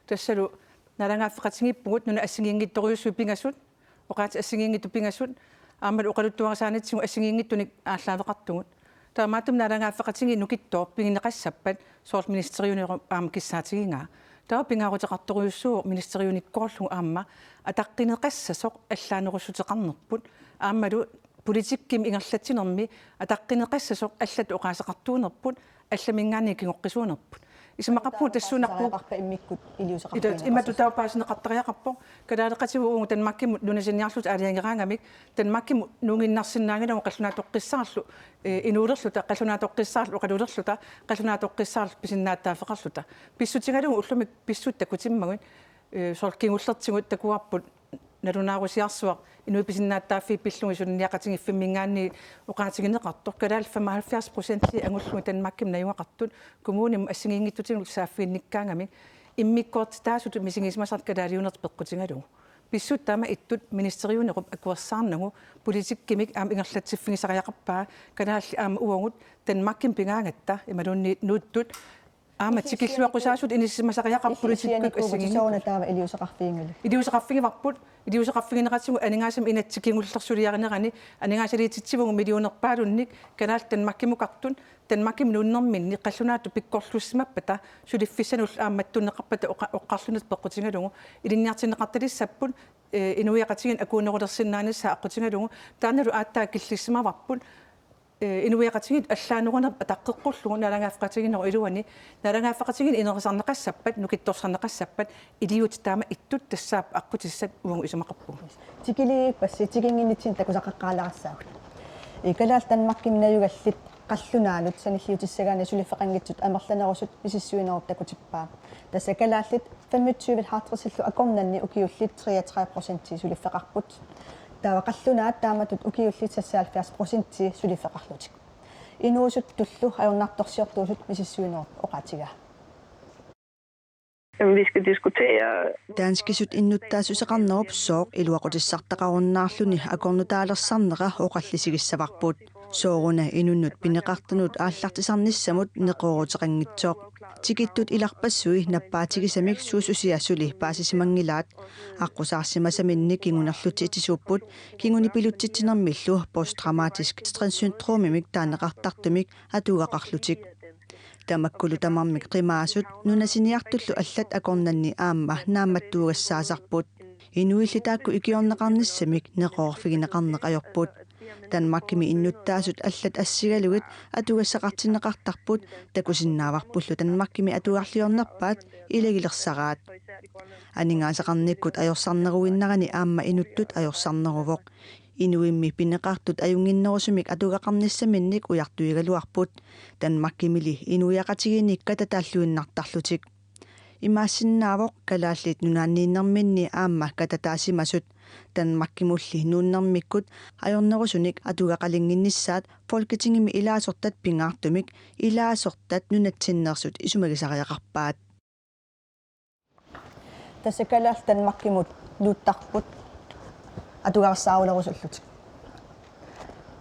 G: тассалу налангааффеқатингиппугут нуна ассигингитториуссу пингасут оқаати ассигингитту пингасут аамал оқалуттуарсааниттигу ассигингиттуник ааллаавеқартугут таамаатум налангааффеқатинги нукиттоо пингинеқассаппат соорл министериунеро аама киссаатигингаа таа пингаарутеқарторуйуссуу министериуниккоорлугу аама атаққинеқассасоқ аллаанеруссутеқарнерпут аамалу политикким ингерлатсинерми атаққинеқассасоқ аллат оқаасеқартуунерпут алламингаани кигоққисуунерпут исмақарпу тассуунарпу
A: иммиккут илиусеқарпу
G: итат имату таапаасинеқартариақарпо калаалеқатигу уун танмаккимут лунасиниарлут алиангераангамик танмаккимут нунгиннарсинаагилау қаллунаатоққиссаарлу инуулерлута қаллунаатоққиссаарлу оқалулерлута қаллунаатоққиссаарлу писиннааттаафеқарлута писсутингалугу уллумик писсут такутиммагун соркингуллертигут такуарпут налунаарусиарсуақ инуи писиннааттааффи пиллуги сунниақатингиффиммингаанни оқаатигинеқартор калаал 75% ангуллуги танмакким наюақартут коммуним ассигингиттутигул сааффиинниккаангами иммиккоорт таасут мисигисмасарт калаалиунерт пеққутингалугу писсут таама иттут министериунеқуп акуерсаарнагу политиккимик аама ингерлатсиффигисариақарпаа калаалли аама уангут танмакким пингаангатта ималунни нууттут аама тикиллуақусаасут иниссимасариақар политиккук ассигингитту
A: таава илиусеқарфиингали
G: идиусеқарфигиварпут идиусеқарфигинеқатсигу анигаасам инатсикингуллерсулиаринерани анигаасалиититсивугу милиунерпаалунник канаал танмаккимукартун танмакким нууннэрминни қаллунаату пиккорлуссимаппата сулиффисанул ааматтуннеқарпата оққарлунат пеққутингалугу илинниартинеқарталиссаппут инуиақатигин акуунерулерсиннаанissaа аққутингалугу тааналу ааттаа киллиссимаварпут инуиақатигит аллаанерунер атаққеққуллугу налангааффеқатигинеру илуани налангааффеқатигин инерисарнеқассаппат нукитторсарнеқассаппат илиут таама иттут тассаап аққутиссат уангу исумақарпу
A: тикили пасси тикингиннитсин такусақаққааларассаагут калаал танмаккимнаюгаллит қаллунаалут саниллиутиссагаани сулиффеқангитсут амерланерусут писиссуинеруп такутиппаа тасса калааллит 25 хартэрсиллу акорнанни укиуллит 33% сулиффеқарпут таава қаллунаат тааматут укиуллит 70% сулиффеқарлутик инуусут туллу ajornartorsiortuusut писиссуинеруп оқаатига
J: Vi skal diskutere
A: Danskisut innuttaasuseqarnerup sooq iluaqutissartaqarunnaarluni akornutaalerсарнера оқаллисигиссаварпут sooruna inunnut pineqartunut aallartisarnissamut neqoruteqanngitsoq tikittut ilarpassui nappaatigisamik suususiassuli paasisimangilaat aqqusaarsимасаминни кингунерлути итисууппут кингунипилутситсинермиллу посттрауmatisk stresssyndromimik таанеқартартумик атугақарлутик тамаккулу тамармик қимаасут нунасиниартуллу аллат акорнанни аама наамматтуугассаасарпут инуиллитаакку икиорнеқарниссамик неқоорфигинеқарнеқ ajorput Danmarkimi innuttaasut allat assigalugut atugassaqartinneqartarput takusinnaavарpullu Danmarkimi atuarliornerpaat ilagilersaraat aningaasaqarnikkut ajorsarneruinnarani aamma inuttut ajorsarneruvoq inuimmi pineqartut ajunginnerusumik atugaqarnissaminnik ujartuigaluarput Danmarkimili inuyaqatiginikka tataalluinnartarlutik имаассиннаавоқ калааллит нунааннииннэрминни аама кататаасимасут Danmarkimulli nuunnermikkut ajornerusуник атугақалингиннissaат Folketingimi илаасортат пингаартумик илаасортат нунатсиннерсут исумагисариақарпаат тассакалаал Danmarkimut нууттарпут атугарсаавулерусуллутик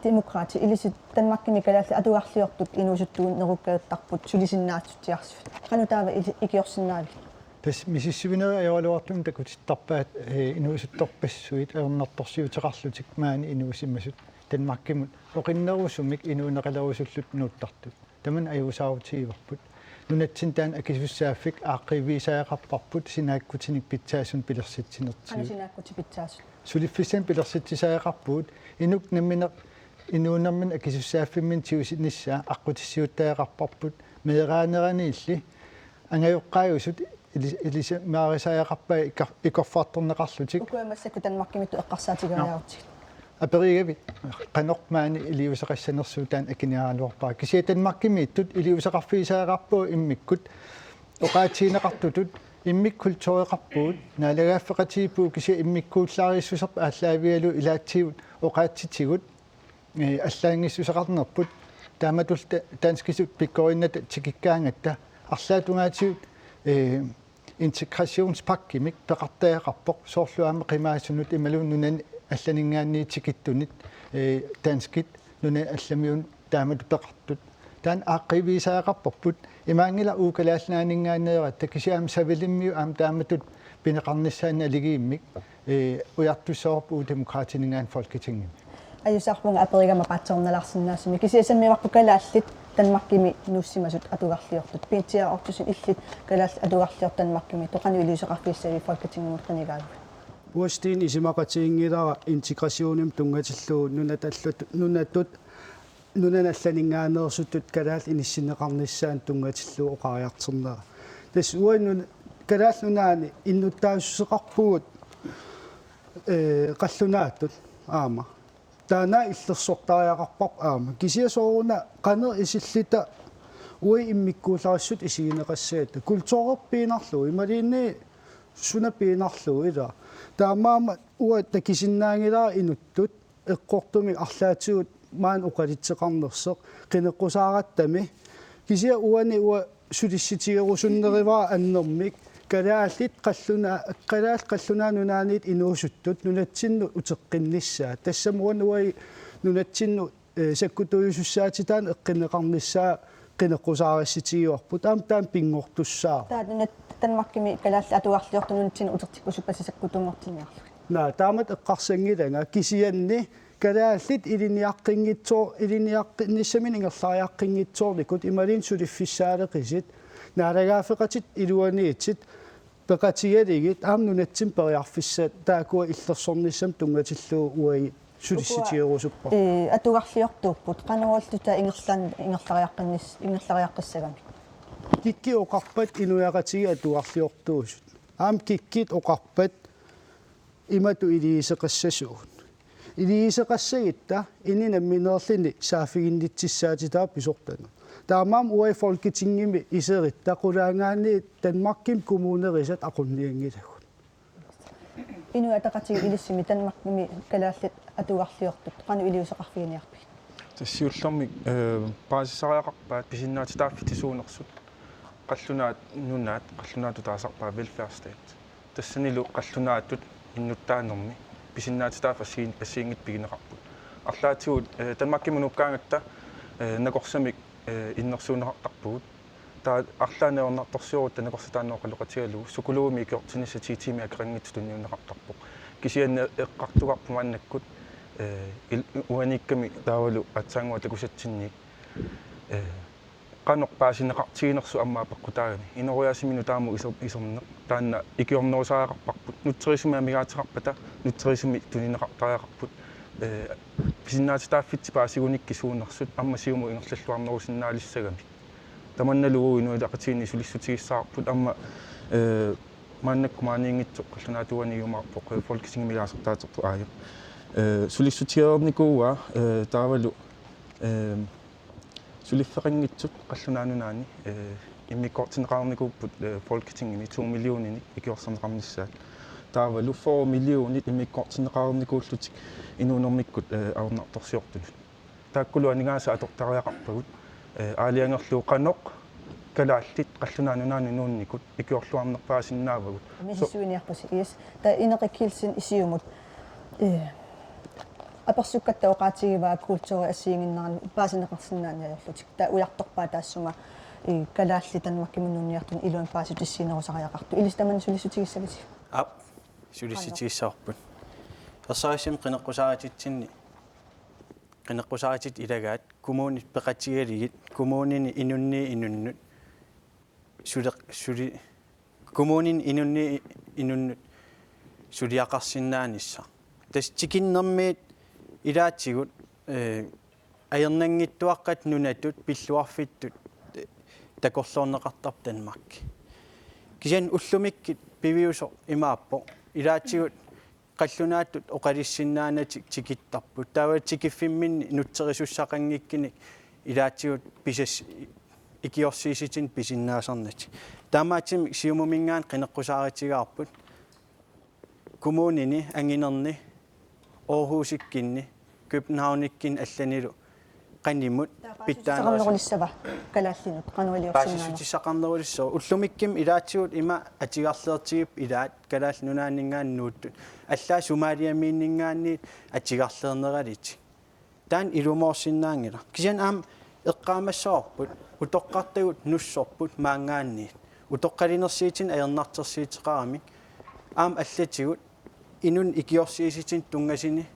A: демократи илисит Danmarkimi калаалли атугарлиортут инуусуттугун неруккааттарпут сулисиннаатсутиарсут канутаава икиорсиннаавик
H: тас миссивинера аёлуартум такутиттарпаат инуусутторпассуит аернарторсиутеқарлутик маани инуусиммасут Danmarkimut оқиннерусумик инуунеқалерусуллут нууттартут таман аюусаавутигиверпут нунатсин таан акисуссааффик ааққивисаақарпарпут синааккутиник питсаасун пилерситсинертигу
A: синааккути питсаасут
H: сулиффиссан пилерситсисаақарпуут инук намминеқ инуунэрмин акисуссааффиммин тиусиннссаа аққутиссиуттаақарпарпут меераанераниилли ангайоққаажусут илиса маарисаақарпаа икорфаатторнеқарлутик
A: укуамассаку Danmarkimиту эққарсаатигариарутик
H: аперигавит канормаани илиусеқассанерсуутаан акиниаалуарпаа кисия Danmarkimiittut илиусеқарфисаақарпуу иммиккут оқаатсиинеқартутут иммик культуреқарпуут наалагааффеқатигиппуу кисия иммиккууллаариссусерп ааллаавиалу илаатсигут оқаатситигут аллаангиссусеқарнерпут тааматул таанскисут пиккориннат тикиккаангатта арлаатунгаатигут интегрationspakkimik пеқартаақарпоқ соорлуаама қимаасунут ималун нунан алланингаанни тикиттунит таанскит нуна алламиун таамат пеқартут таан ааққивисаақарпорпут имаангила уукалааллаанингааneerat такисиам савилиммиу аам тааматут пинеқарниссаана алигииммик уяртуссоорп уу демократинингаан Folketinget
A: аюсарпунга аперигама паатсерналарсинаасими кисиасаммиварпу калааллит Danmarkimi нуссимасут атугарлиортут пиитсиаортусин иллит калаалл атугарлиорт Danmarkimi тоқану илиусеқарфиссави Folketinget қанигаалу
F: уастиин исимақатиингилара интеграсионим тунгатиллуу нунатут нунаналланингаанерсуттут калаал иниссинеқарниссаан тунгатиллуу оқариартернера тас уанну калаал нунаани иннуттаассеқарпугут қаллунааттут аама таана иллерсортариақарпар аама кисиасооруна қанер исиллита уи иммиккуулариссут исигинеқассаата культуурерпиинарлу ималиинни сунапиинарлу ила таамаама уа такисиннаангилара инуттут эққортуми арлаатигут маан уқалитсеқарнерсеқ қинеққусаараттами кисия уани уа сулисситигерусуннериваа аннэрмик калааллит қаллунаа нунаанит инуусуттут нунатсинну утеққиннссаа тассамуан уай нунатсинну саккутуйусуссаатитаан эққинеқарниссаа қинеққусаарисситигиорпут таам пингортуссаа
A: таанунат Danmarkimi калаалла атуарлиортунунтсин утертиккусуппасисаккутунгортиниарлу
F: на таамат эққарсангилага кисианни калааллит илиниаққингитсоорникут ималин сулиффиссаалеқисит наалагаафеқатит илуаниитсит пеқатигалигит аамнунатсин периарфиссаат таакуа иллерсорниссам тунгатиллуу уаи сулисситиерусуппа
A: атугарлиортууппут канаруалтута ингерлариаққиссагами
F: кикки оқарпат инуяқатиги атугарлиортуусут аам киккит оқарпат имату илиисеқассасуут илиисеқассагитта ининамминерлини саафигиннитсисаатитаа писортану таамаам уай Folketingimi исеритта қулаангаани Danmarkim kommunerisat ақунниангилагут
A: инуатақатиги илиссими Danmarkimi калааллит атугарлиортут қану илиусеқарфигиниарпи
C: тассиуллэрмик паасисариақарпаат писиннаатитааффитисуунерсут қаллунаат нунаат қаллунаату таасарпаа welfare state тассанилу қаллунаатут иннуттаанерми писиннаатитааф ассиингит пигинеқарпут арлаатигут танмаккимунуккаангатта накорсамик иннерсуунеқартарпугут таа арлаанеорнарторсиорут танакорсатааноқалоқатигалу сукулууми икиортинисса тиитими акерингитсу тунниунеқартарпоқ кисианна эққартугарпу мааннаккут уаникками таавалу атсаангуа такусатсинник qanoq paasineqartiginersu ammaappeqqutaagali inuruyaasимину тааму исернеқ таанна икиорнерусаақарпарпут нутсерисуми амигаатерарпата нутсерисуми тунинеқартариақарпут писиннаатитааффитси паасигуникки суунерсут аммасиуму ингерллуарнерусиннаалиссагами таманналугу инуилақатиинни сулиссутигиссаарпут амма мааннакку maaниингитсоқ қаллунаатуаниумаарпоқ фолкисингимилаасертаатерту аая сулиссутиерникууа таавалу сулиффеқингитсут қаллунаанунаани иммиккортинеқарникууппут фолкитингими 2 миллионини икиорсернеқарниссаат таавалу 4 миллионит иммиккортинеқарникууллутик инуунэрмиккут аорнарторсиортунут тааккулу анигааса атортариақарпагут аалиангерлуу қаноқ калааллит қаллунаанунаани нуунникут икиорлуарнерпаасиннаавагут
A: мисисуиниарпуси иис та инеқиккилсин исиумут аперсуккатта оқаатигиваа культури ассиингиннерани паасинеқарсиннаанниалерлутик та уярторпаа таассума калаалли танмаккимуннуниартун илуан пааси тиссинерусариақарту илис таман сулиссутигиссавити
D: сулиссутигиссаарпут ерсарисим қинеққусааратитсинни qinneqqusaarit ilagat kumuunit peqatigaligit kumuunini inunni suli kumuunin inunnut suliaqarsinnaanissa tas tikinnermiit ilaatsigut ajernangittuaqqat nunatut pilluarfittut takorluorneqartar Danmark kisian ullumikkit piviuso imaappo ilaatsigut qallunaatut oqalissinnaanatik tikittarput taawat tikiffimmini nutserisussaqanngikkinik ilaatsigut pisas ikiorsiisitin pisinnaasarnat taamaatim siumumingaan qinneqqusaaritsigаарput kumuunini anginerni Aarhusikkinni Københavnikkin allanilu qanimut
A: pittaanaqulissava kalaallinut qanuiliorsinnaana
D: paasisutissaqarnerulissoo ullumikkim ilaatsigut ima atigarleertigip ilaat kalaallunaanningaannuuttut allaa Somaliamiinningaanniit atigarleerneraliit taan ilumorsinnaangila kisian aam eqqaamassoorput utoqqartagut nussorput maangaanniit utoqqalinersiitin ajernartersiiteqaramik aam allatigut inun ikiorsiisitin tungasini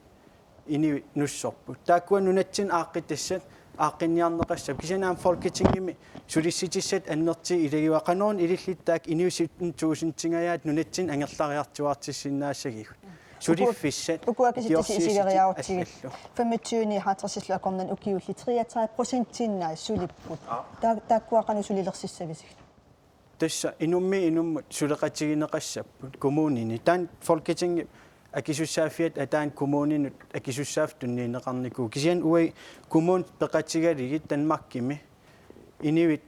D: ini nussorput taakkuan nunatsin aaqqitassat aaqqinniarneqassap kisanaam folketingimi sulissitissat annerti ilagiwaqanoon ilillittaak iniusitten tuusintingayaat nunatsin angerlariartuartissinnaassagigut suliffissat
A: ukuakisitigeriaartigit 25 hatrasislu akornan ukiulli 33% sulipput taakkuaqanu sulilersissavisi
D: tassa inummut suleqatigineqassapput kommunini taan folketingi akisussaafiat ataan kommuninut akisussaaftunniineqarniku kisian uai kommun peqatigaligit Danmarkimi inivit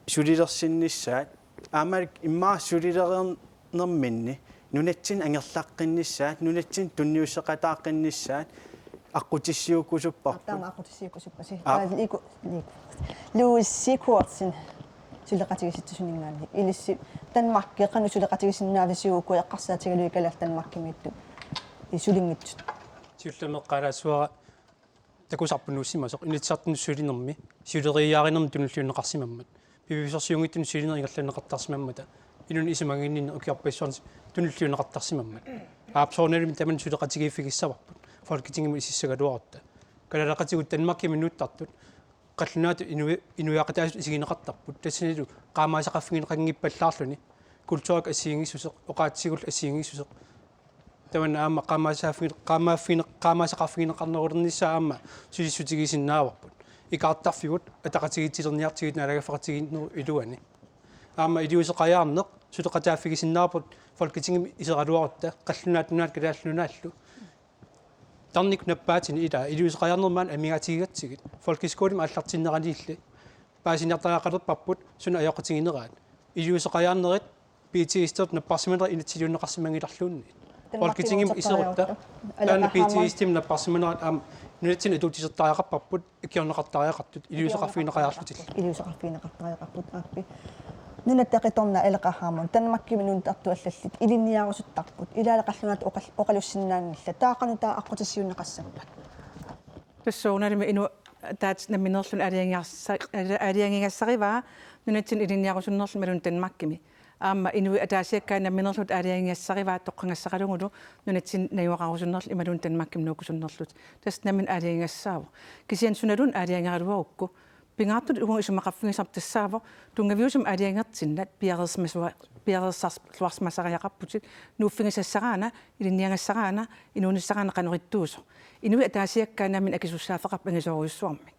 D: sulilersinnissaat aamalik immaa sulilerinerminni nunatsin angerlaqqinnissaat nunatsin tunniusseqataaqinnissaat aqutissiukusupparput
A: taama aqutissiukusuppasi liku luussikuarsin suleqatigisittusuningaanni ilissi Danmarkki qanu suleqatigisinnaavisiuku eqqarsaatigalui kalal Danmarkimiittu isulinngitsut
E: сиулламеққалаасуара такусарпунуссимасоқ инитсартунуссулинерми сиулериааринерми тунуллуунеқарсимаммат пивисерсиунгиттун силинерингерланеқартарсимаммата инун исимагиннинне укиарпассуарни тунуллуунеқартарсимаммат аапсоорналими таман сулеқатигииффигиссаварпут фолкитингими исиссагалуарутта калалақатигут Danmarkими нуттартут қаллунаату инуяқатаасут исигинеқартарпут тассинилу qaamaasaqaffigineqanngippallaarluni kultuurak asiingissuseq oqaatsигул asiingissuseq taman aama qaamaasaqaffigineqarnerulernissa aama sulissutigisinnaavarput ikaartarfigut ataqatigitilerniartigit nalagafaqatiginneru iluani aama iliuseqajaarneq suleqataaffigisinnaarput folketingimi iseraluarutta qallunaattunaat kalaallunaаллу тарник наппаатини ила илуисеқаjarnermaan амигаатигигатсигит folkeskolim аллартиннераниилли паасинертаақалерпарпут суна аёқатигинераат илуисеқаjarnerit PTS-тер наппарсиманера инатсилууннеқарсимангиларлуунни folketingim исерутта таана PTS-тим наппарсиманерат аам нунатсин атутисертаақарпарпут икиорнеқартариақартут илуисеқарфигинеқаjaarlutil
A: илуисеқарфигинеқартариақарпут ааппи нунаттақиторна элеқархаамун Danmarkими нунтарту аллаллит илинниарусуттарпут илаалеқарлунаат оқалуссиннаангилла таақану таа аққутиссиуннеқассаппат
G: тассоонали ину таат наминерлун алиангиассариваа нунатсин илинниарусуннерлу малун танмаккими аама инуи атаасиаккаа наминерлут алиангиассариваа тоққангассақалугулу нунатсин наюақарусуннерлу ималун танмакким нуукусуннерлут тас намин алиангиассаава кисиан суналун алиангаруарукку пингаартут угун исумақаффигисар тассаава тунгавиусум алиангертиннат пиарерсарсмасариақарпутит нууффигисассараана илинниангассараана инуунissaraana qanurittuuso инуи атаасиаккаанамин акисуссаафеқарп ангисоруйуссуармик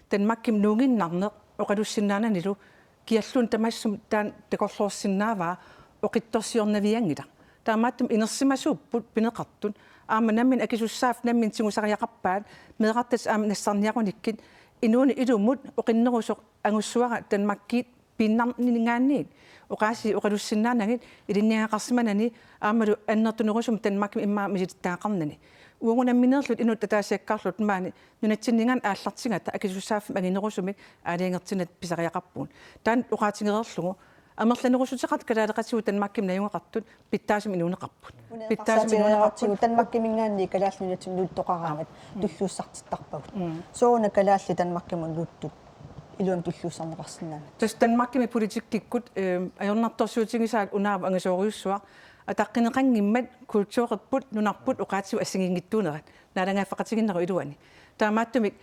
G: танмакким нуугиннарнеқ оқалуссиннаананилу киаллун тамассум таан такорлуорсиннааваа оқитторсиорнавиангила таамааттум инерсимасууппут пинеқартун аама наммин акисуссааф наммин тигусариақарпаат меэқартас аама нассарниақуниккит инууни илумут оқиннерусоқ ангуссуара танмаккиит пиннарнингаанниит оқааси оқалуссиннаанагит илинниагақарсиманани аамалу аннертунерусум танмакким иммаа миситтаақарнани угунамминерлут инут татаасиаккарлут маани нунатсинниган ааллартингата акисуссаафф агинерусумик аалиангертинат писариақарпуун таан оқаатингерерлугу амерланерусутеқат калаалеқатигу танмакким наюнгақартут питтаасум инунеқарпут питтаасум инунеқартигу
A: танмаккимингаанни калааллунатсин луттоқараамат туллууссартиттарпагут соона калаалли танмаккимун луттут илуам туллууссарнеқарсинаана
G: тас танмаккими политиккиккут ajornartorsuutigisaat unaava angasooриуссуа атаққинеқангиммат культуурерпут нунарпут оқаатигу ассигингиттуунерат наалангаффақатигиннеру илуани таамааттумик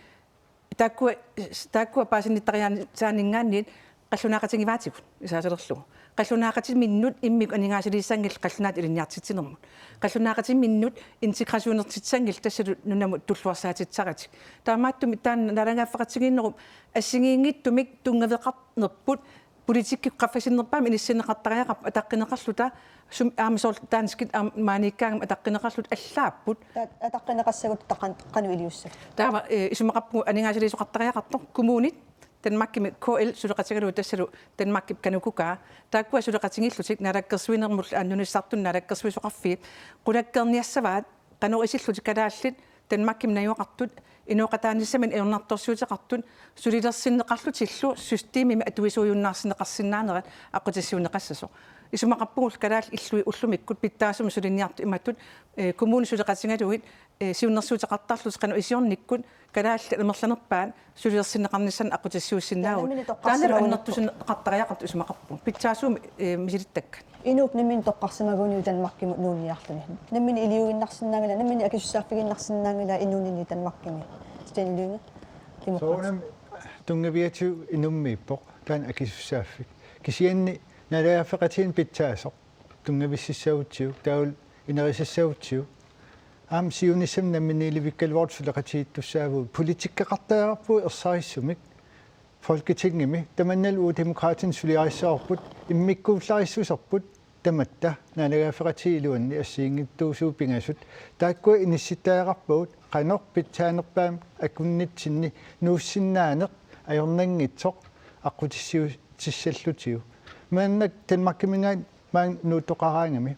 G: тааккуа паасинниттариаани саанингаанниит қаллунаақатингиваатигут исаасалерлугу қаллунаақатиминнут иммик анигаасилиссангил қаллунаат илинниартитсинермут қаллунаақатиминнут интеграсионертитсангил тассалу нунамут туллуарсаатитсаратик таамааттуми таан наалангаффақатигиннеру ассигингиттумик тунгавеқарнерпут политикки qaffasinerpaam inissinneqartariaqap ataqqinneqarluta sum aamisor taanskit maanikkaangam ataqqinneqarlut allaapput
A: атаққинеқассагут таққану илиуссак
G: таава исумақарпу анигаасилисоқартариақарто коммунит танмаккими KL сулеқатигалу тассалу танмаккип канукука тааккуа сулеқатингиллутик налаккерсуинермул ааннунissartun налаккерсуисоқарфиит qulakkerniassavaat qanuisillutик калааллит танмакким наюақартут инуоқатааниссамин иорнарторсуутеқартун сулилерсиннеқарлутиллу системими атуисуйуннаарсинеқарсинаанерат аққутассиунеқассасо исумақарпугул калаал иллуи уллумиккут питтаасум сулинниарту иматтут коммуни сулеқатингалуит сиуннэрсуутеқартарлут қану исиорниккут калаалла имерланерпаан сулилерсиннеқарнissan аққутассиуссиннааву таанеру аннертусинеқартариақарту исумақарпу питтаасум мисилиттакка
A: инуп намин тоққарсимагуни танмаккимут нуунниарлуни намин илиугиннарсиннаангила намин акиссааффигиннарсиннаангила инуунини танмаккими стенлюнга
H: соонам тунгавиату инуммииппоқ таан акиссааффик кисианни налааффеқатин питтаасоқ тунгависсаутсиу таул инерисаутсиу аам сиунисам намминиливиккалуартсулеқатииттуссааву политиккеқартаярпу ерсариссумик folketingimi таманналу демократин сулиариссаарпут иммиккууллариссусарпут таматта налагаафеқатиилуанни ассиингиттуусуу пингасут тааккуа инисситааеқарпагут қанор питсаанерпаам акуннитсинни нууссиннаанеқ ajornanngitsoq аққутиссиу тиссаллутиу мааннак танмаккимингаат маан нуутоқараангами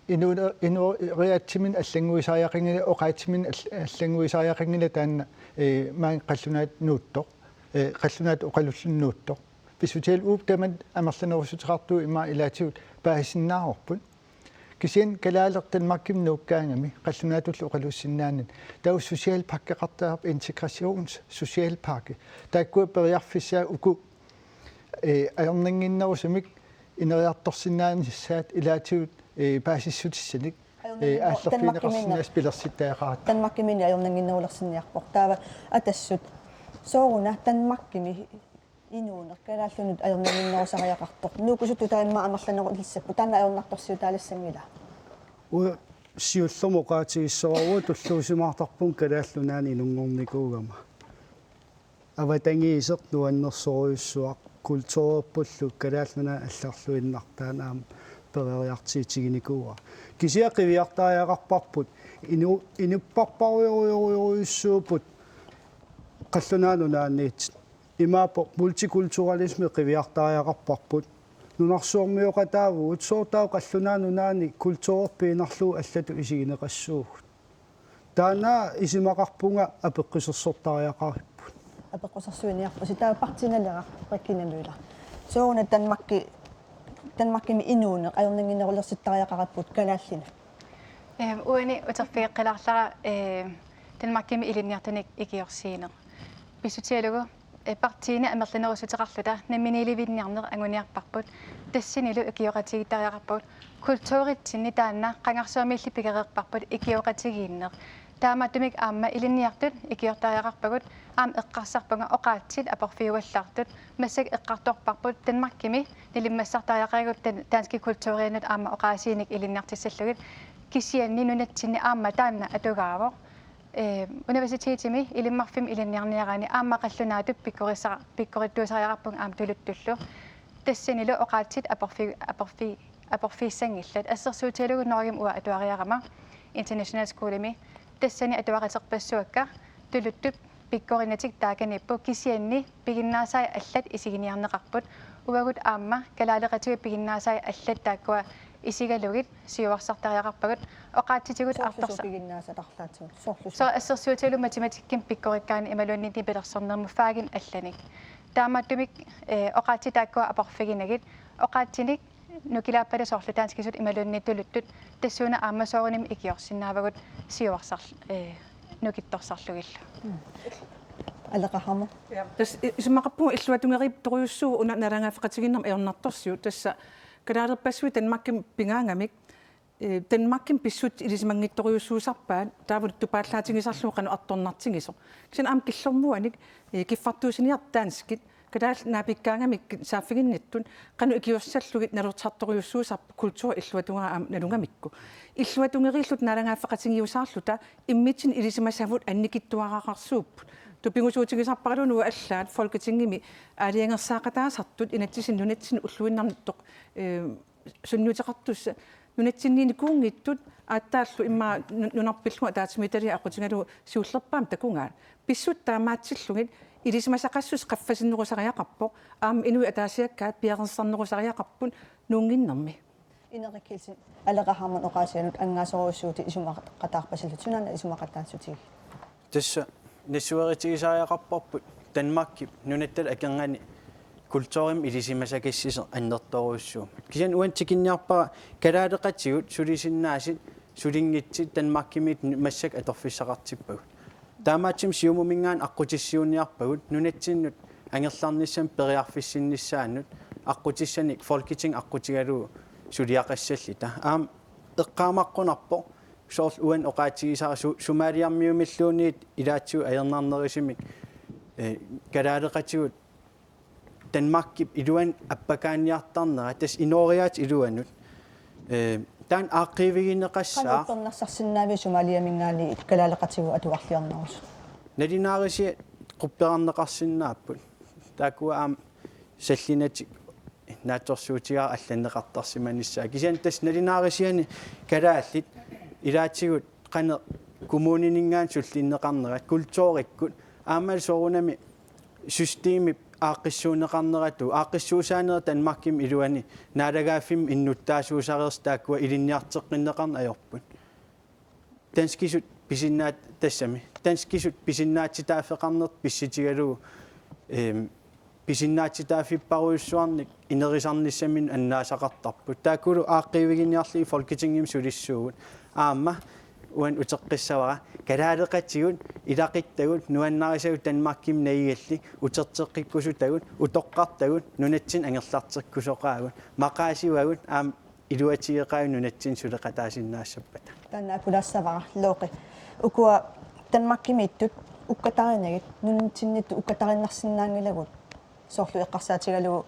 H: инуриатсимин аллангуисариақингила оқаатсимин аллангуисариақингила таанна маан қаллунаат нуутто қаллунаат оқалуллуннуутто писутиал ууп таман амерланерусутеқарту има илаатигут паасиннаарорпут кисиан калаалертан макким нууккаангами қаллунаатуллу оқалуссиннааннат тау социал паккеқартаарп интеграционс социал пакке тааккуа периарфиссаа уку ajornanginnerusumik инериарторсиннаанissаат илаатигут паасиссутиссаник ааллерфинеқарсинаас пилерситтаақаат
A: танмаккимини ajornanginnerulерсинниарпор таава атассут сооруна танмаккими инуунер калааллунут ajornanginnerусариақартор нуукусуту таимма амерланеру илиссаппу таана ajornartorsiutaalissangila
F: уа сиуллумоqaатигиссоруа туллуусимаартарпун калааллунаани инунгорникуугама аватангиисеқ нуаннерсоруйуссуақ культуурпуллу калааллуна алларлуиннартаанаам перериартиитигиникууа кисиақивиартааяақарпарпут инуппарпаруйоруйоруйуссуупут қаллунаанунаанниит имаапо мультикультуралисми қивиартааяақарпарпут нунарсуормиоқатааву утсоортаа қаллунаанунаани культуурпиинарлуу аллату исигинеқассуугут таана исимақарпунга апеққисерсортариақариппут
A: апеққусарсуиниарпу ситаа партиналера раккинамуила сооруна танмаккими инуунеқ ajornanginnerulерситтариақараппут калааллина
I: уани утерфиэққиларлара den makkimi ilinniartanik ikiorsiiner pissutialugu partiine amerlanerusutеқарлута наминилivинниарнер агуниарпарпут тассинилу икиоқатигитариақарпут культууритсинни таанна қангарсуамиилли пигереерпарпут икиоқатигииннер тааматумик аама илинниартут икиортариақарпагут аам эққарсарпунга оқаатсил апорфиуаллаартут массак эққарторпарпут танмаккими нилиммассартариақаригут таански культууринут аама оқаасииник илинниартиссаллугит кисианни нунатсинни аама таанна атугаавоқ университетими илиммарфим илинниарниараани аама қаллунаатуп пиккоритуусариақарпун аама тулуттуллу тассинилу оқаатсит апорфииссангиллат ассерсуутиалугу норгим уа атуариарама international schoolimi тассани атуақатерпассуакка тулуттуп пиккоринатик тааканиппу кисианни пигиннаасай аллат исигиниарнеқарпут уагут аама калаалеқатиги пигиннаасай аллат тааккуа исигалугит сиуарсартариақарпагут оқаатситигут артарса
A: пигиннаасатарлаатсуут
I: со ассерсуутиалу математикким пиккориккаани ималуаннити пилерсорнерму фаагин алланик таамааттумик оқаатси тааккуа апорфигинагит оқаатсиник нукилааппали соорлутаанскисут ималуанни тулуттут тассууна аамасооруним икиорсиннаавагут сиуарсар нукитторсарлугилла
A: алеқахама
G: тас исмақарпу иллуатунгерип ториуссуу уна налангафеқатигиннерм эорнарторсиу тасса калаалерпассуи танмакким пингаангамик танмакким писсут илисимангитториуссуусарпаат таавут тупааллаатингисарлуу кану арторнартингисо кисин аам киллэрмуаник киффартуусиниартаанскит калаал наапиккаангамик сааффигинниттун кану икиуссаллугит налертартториуссуусарпа культура иллуатунгаа аам налунгамикку иллуатунгериллут налангафеқатингиусаарлута иммитсин илисимасавут анникиттуарақарсууппут тупингусуутигисарпаралуну аллаат folketingimi аалиангерсаақатаасартут инатсисин нунатсин уллуиннарниттоқ сунниутеқартусса нунатсинниини куунгиттут ааттааллу имма нунарпиллуа таатимитали ақутингалу сиуллерпаам такунгаа писсут таамаатсиллугит илисимасақассус қаффасиннерусариақарпоқ аама инуи атаасиаккаат пиақерсарнерусариақарпун нуунгиннэрми
A: инериккилсин алеқахамун оқаасианут ангаасоруссуути исумақатаарпасилут сунана исумақатаассутиги
D: тасса нисуэритигисариақарпарпут танмакки нунаттал акернгани культурим илисимасакиссисер аннерторуссуу кисиан уантикинниарпара калаалеқатигут сулисиннаасит сулингитсит танмаккимит массак аторфиссақартиппагут таамаатсим сиумумингаан аққутиссиуниарпагут нунатсиннут ангерларниссам периарфиссиннissaаннут аққутиссаник folketing аққутигалуу сулиақассаллита аам эққаамаққунарпо соорл уан оқаатигисара сумалиармиумиллуунниит илаатсуу аернаарнерисимик калаалеқатигут танмаккип илуан аппакааниартарнера тас инориаат илуанут таан ааққивигинеқассаа
A: кануторнарсарсиннаави сумалиамингаани калаалеқатигу атуарлиарнерус
D: налинаариси қупперарнеқарсиннааппут таакуа аам саллинатик нааторсуутигаа алланнеқартарсиманиссаа кисиан тас налинаарисиани калааллит илаатигут қане коммунинингаан суллиннеқарнерат культууриккут аамал соорунами системи ааққиссуунеқарнерату ааққиссуусаанера танмакким илуани наалагааффим иннуттаасуусареерс тааккуа илинниартеққиннеқарна аёрпут танскисут писиннаат тассами танскисут писиннаатситаафеқарнерт писситигалуу писиннаатситаафиппаруйуссуарник инерисарниссамин аннаасақартарпут тааккулу ааққивигиниарли folketingim сулиссуугут аама уан утеққиссавара калаалеқатигут илақиттагут нуаннарисагут танмакким наигалли утертеққиккусутагут утоққартагут нунатсин ангерлартеккусоқаагут мақаасивагут аам илуатигеқааю нунатсин сулеқатаасиннаассаппата
A: таннаакулаассавара лооқи укуа танмаккимииттут уккатаринагит нунатсиннитту уккатариннарсинаангилагут соорлу эққарсаатигалугу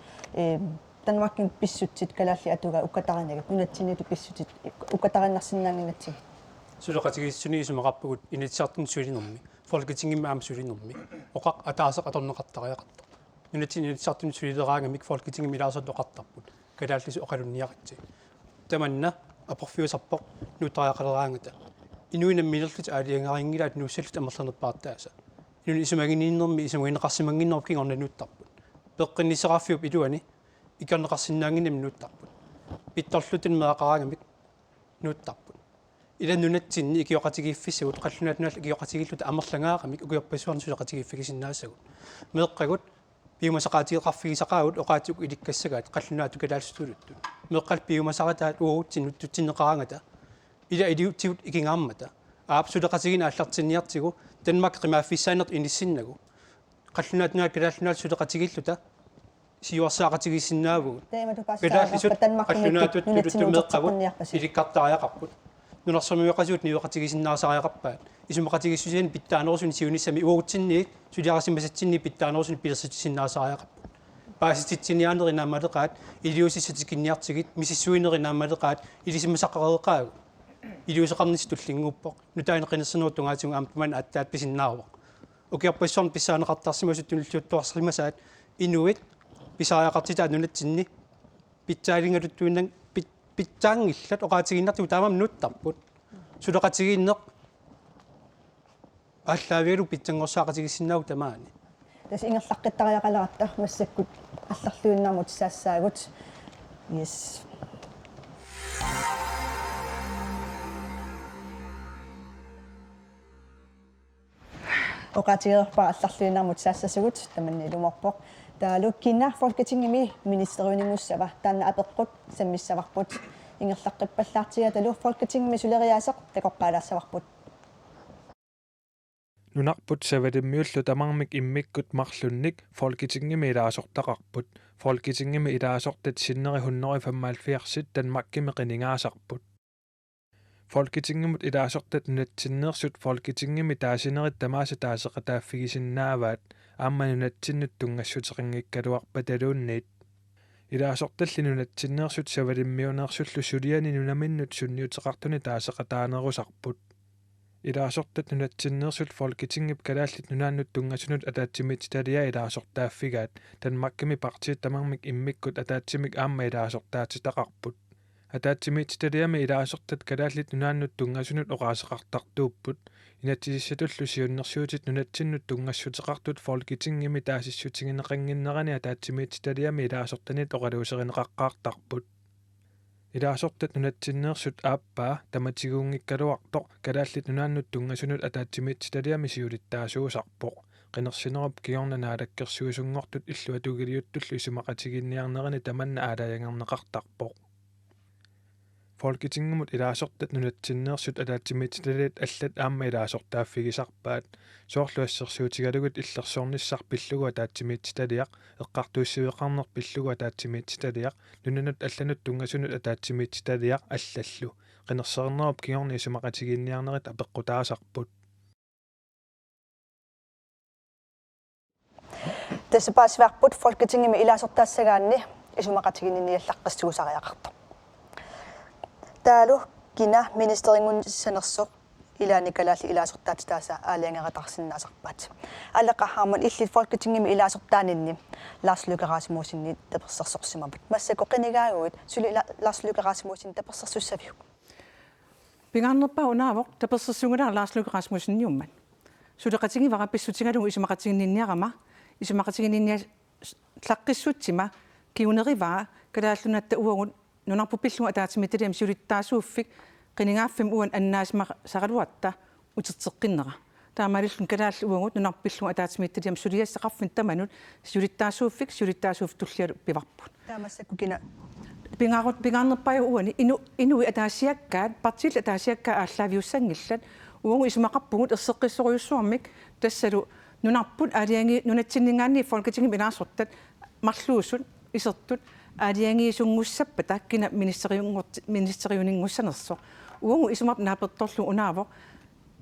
A: танмакким писсутсит калаалли атуга уккатаринагит нунатсиннитту писсутсит уккатариннарсинаангинатсиг
E: сулеқатигиссуни исумақарпагут инитсаартун сулинерми folketingim аам сулинерми оқақ атаасеқ аторнеқартариақарта нунатсин инитсаартун сулилераангамик folketingim илаасерлоқартарпут калааллису оқалунниаритси таманна апорфиусарпоқ нутариақалераангата инуинам милерлут аалиангарингилаат нуссаллут амерланерпаартааса инуни исумагининнерми исумагинеқарсимангиннерпкин орнануттарпут пеққиннисеқарфиуп илуани икернеқарсинаангиннам нуттарпут питторлутин меақараангамик нуттарпут илан нунатсинни икиоқатигииффисагут қаллунаатнуал икиоқатигиллута амерлангаарамик угиорпассуарни сулеқатигииффигисиннаасагут меэққагут пиумасақаатиеқарфигисақаагут оқаатиук иликкассагаат қаллунаату калаалсутулутту меэққал пиумасақатаат уурутсин нуттутсиннеқарангата ила илиутсигут икингааммата аапсулеқатигина аллартинниартигу Danmark qimaaffissaanert inissinnagu qallunaatnaa kalaallunaal suleqatigilluta siuarsaaqatigissinnaavugut kalaallisut qallunaatut tuluttumeeqqagut ilikkartariaqarput nunarsormiuqasuut niuqatigisinnaasariaqarpaat isumaqatigissusiin pittaanerusuni siunissami uugutsinniik suliarasimassatsinni pittaanerusuni pilersitissinnaasariaqarput paasititsiniaanerinaamaleqaat iliusissatikinniartigit misissuinerinaammaleqaat ilisimasaqareeqaagu iliuseqarnis tullinguuppoq nutaaneqinерсинуутунгаатигу аампуман аттаат писиннаарвақ укиарпассорн писсаанеқартарсимасут туниллуттуарсримасаат инуит писариақартитаат нунатсинни питсаалингалуттуиннан питсаангиллат оqaатигиннартигу таамам нуттарпут сулеқатигииннеқ аллаавиалу питсангорсаақатигиссинаагу тамаани
A: тас ингерлаққиттариақалератта массаккут алларлуиннармут саассаагут yes оqaатигерпа алларлуиннармут саассасугут таманни луморпоқ таалуккина folketingimi ministeriunimussava таанна апеққут саммиссаварпут ингерлаққиппаллаартига талу folketingimi сулериаасеқ такоққалаассаварпут
K: нунарпут савалиммиуллу тамармик иммиккут марлунник folketingimi илаасортақарпут folketingimi илаасортат синнери 175 Danmarkimi qinингаасарпут folketingimut илаасортат нунатсиннерсут folketingimi таасинерит тамааса таасеқатааффигисиннааваат ааммани нунатсиннут тунгассутеқингиккалуарпа талуунниит илаасорталли нунатсиннерсут савалиммиунеерсуллу сулиани нунаминнут сунниутеқартуни таасеқатаанерусарпут илаасортат нунатсиннерсут folketingip калааллит нунааннут тунгассунут атаатсимит талиа илаасортааффигаат Danmarkimi партиит тамармик иммиккут атаатсимик аама илаасортаатитақарпут атаатсимит талиами илаасортат калааллит нунааннут тунгассунут оqaасеқартартууппут инатсисиссатуллу сиуннерсуутит нунатсиннут тунгассутеқартут folketingimi таасиссутигинеқангиннерани атаатсимит талиами илаасортанит оqaluусеринеқаққаартарпут илаасортат нунатсиннерсут ааппаа таматигуунгиккалуартоқ калааллит нунааннут тунгассунут атаатсимит талиами сиулиттаасуусарпоқ qinерсинеруп киорнанаалаккерсуусунгортут иллуатугилиуттуллу исумақатигинниарнерани таманна аалаянгарнеқартарпоқ folketingimut илаасортат нунатсиннерсут атаатсимит аллат аама илаасортааффигисарпаат соорлуассерсуутигалугут иллерсорниссар пиллугу атаатсимит талиақ эққартууссуеқарнер пиллугу атаатсимит талиақ нунанут алланут тунгасунут атаатсимит талиақ аллаллу qinерсернеруп киорни исумақатигинниарнерит апеққутаасарпут
A: тассапаасварпут folketingimi илаасортаассагаанни исумақатигинниаллаққиссуусариақарто таалу кина министерингунсанерсоқ илааникалаалли илаасортаатитааса аалиангератарсиннаасарпаат аллақархааман иллит folketingimi илаасортаанинни Lars Løkke Rasmussenни таперсерсорсимапут массако қинигаагуит сули Lars Løkke Rasmussen таперсерсуссавиу
G: пингааннерпаа унаавоқ таперсерсунгулаа Lars Løkke Rasmussen юмман сулеқатингивара писсутингалугу исумақатигиннинниарама исумақатигиннинниа тлаққиссутсима киунериваа калааллунатта уагут нунарпу пиллуга атаатимитталиам сулиттаасууффик qiningaaffim uan annaasma saqaluatta utitseqqinera taamaalillun kalaall uangut nunarpillunga ataatimittaliam suliassaqarfin tamanut sulittaasuuffik sulittaasuuf tullialu pivarput
A: taamassakku kina
G: pingaarnerpaju uani inui ataasiakkaat partil ataasiakkaa aallaviussangillat uangu isumaqarpugut erseqqissoruyussuarmik tassalu nunarput aaliangi nunatsinningaanni folketingim ilaasortat marluusut isertut аалиангиисунгуссаппа таккина министериунингуссанерсо уангу исумап нааперторлу унаавоо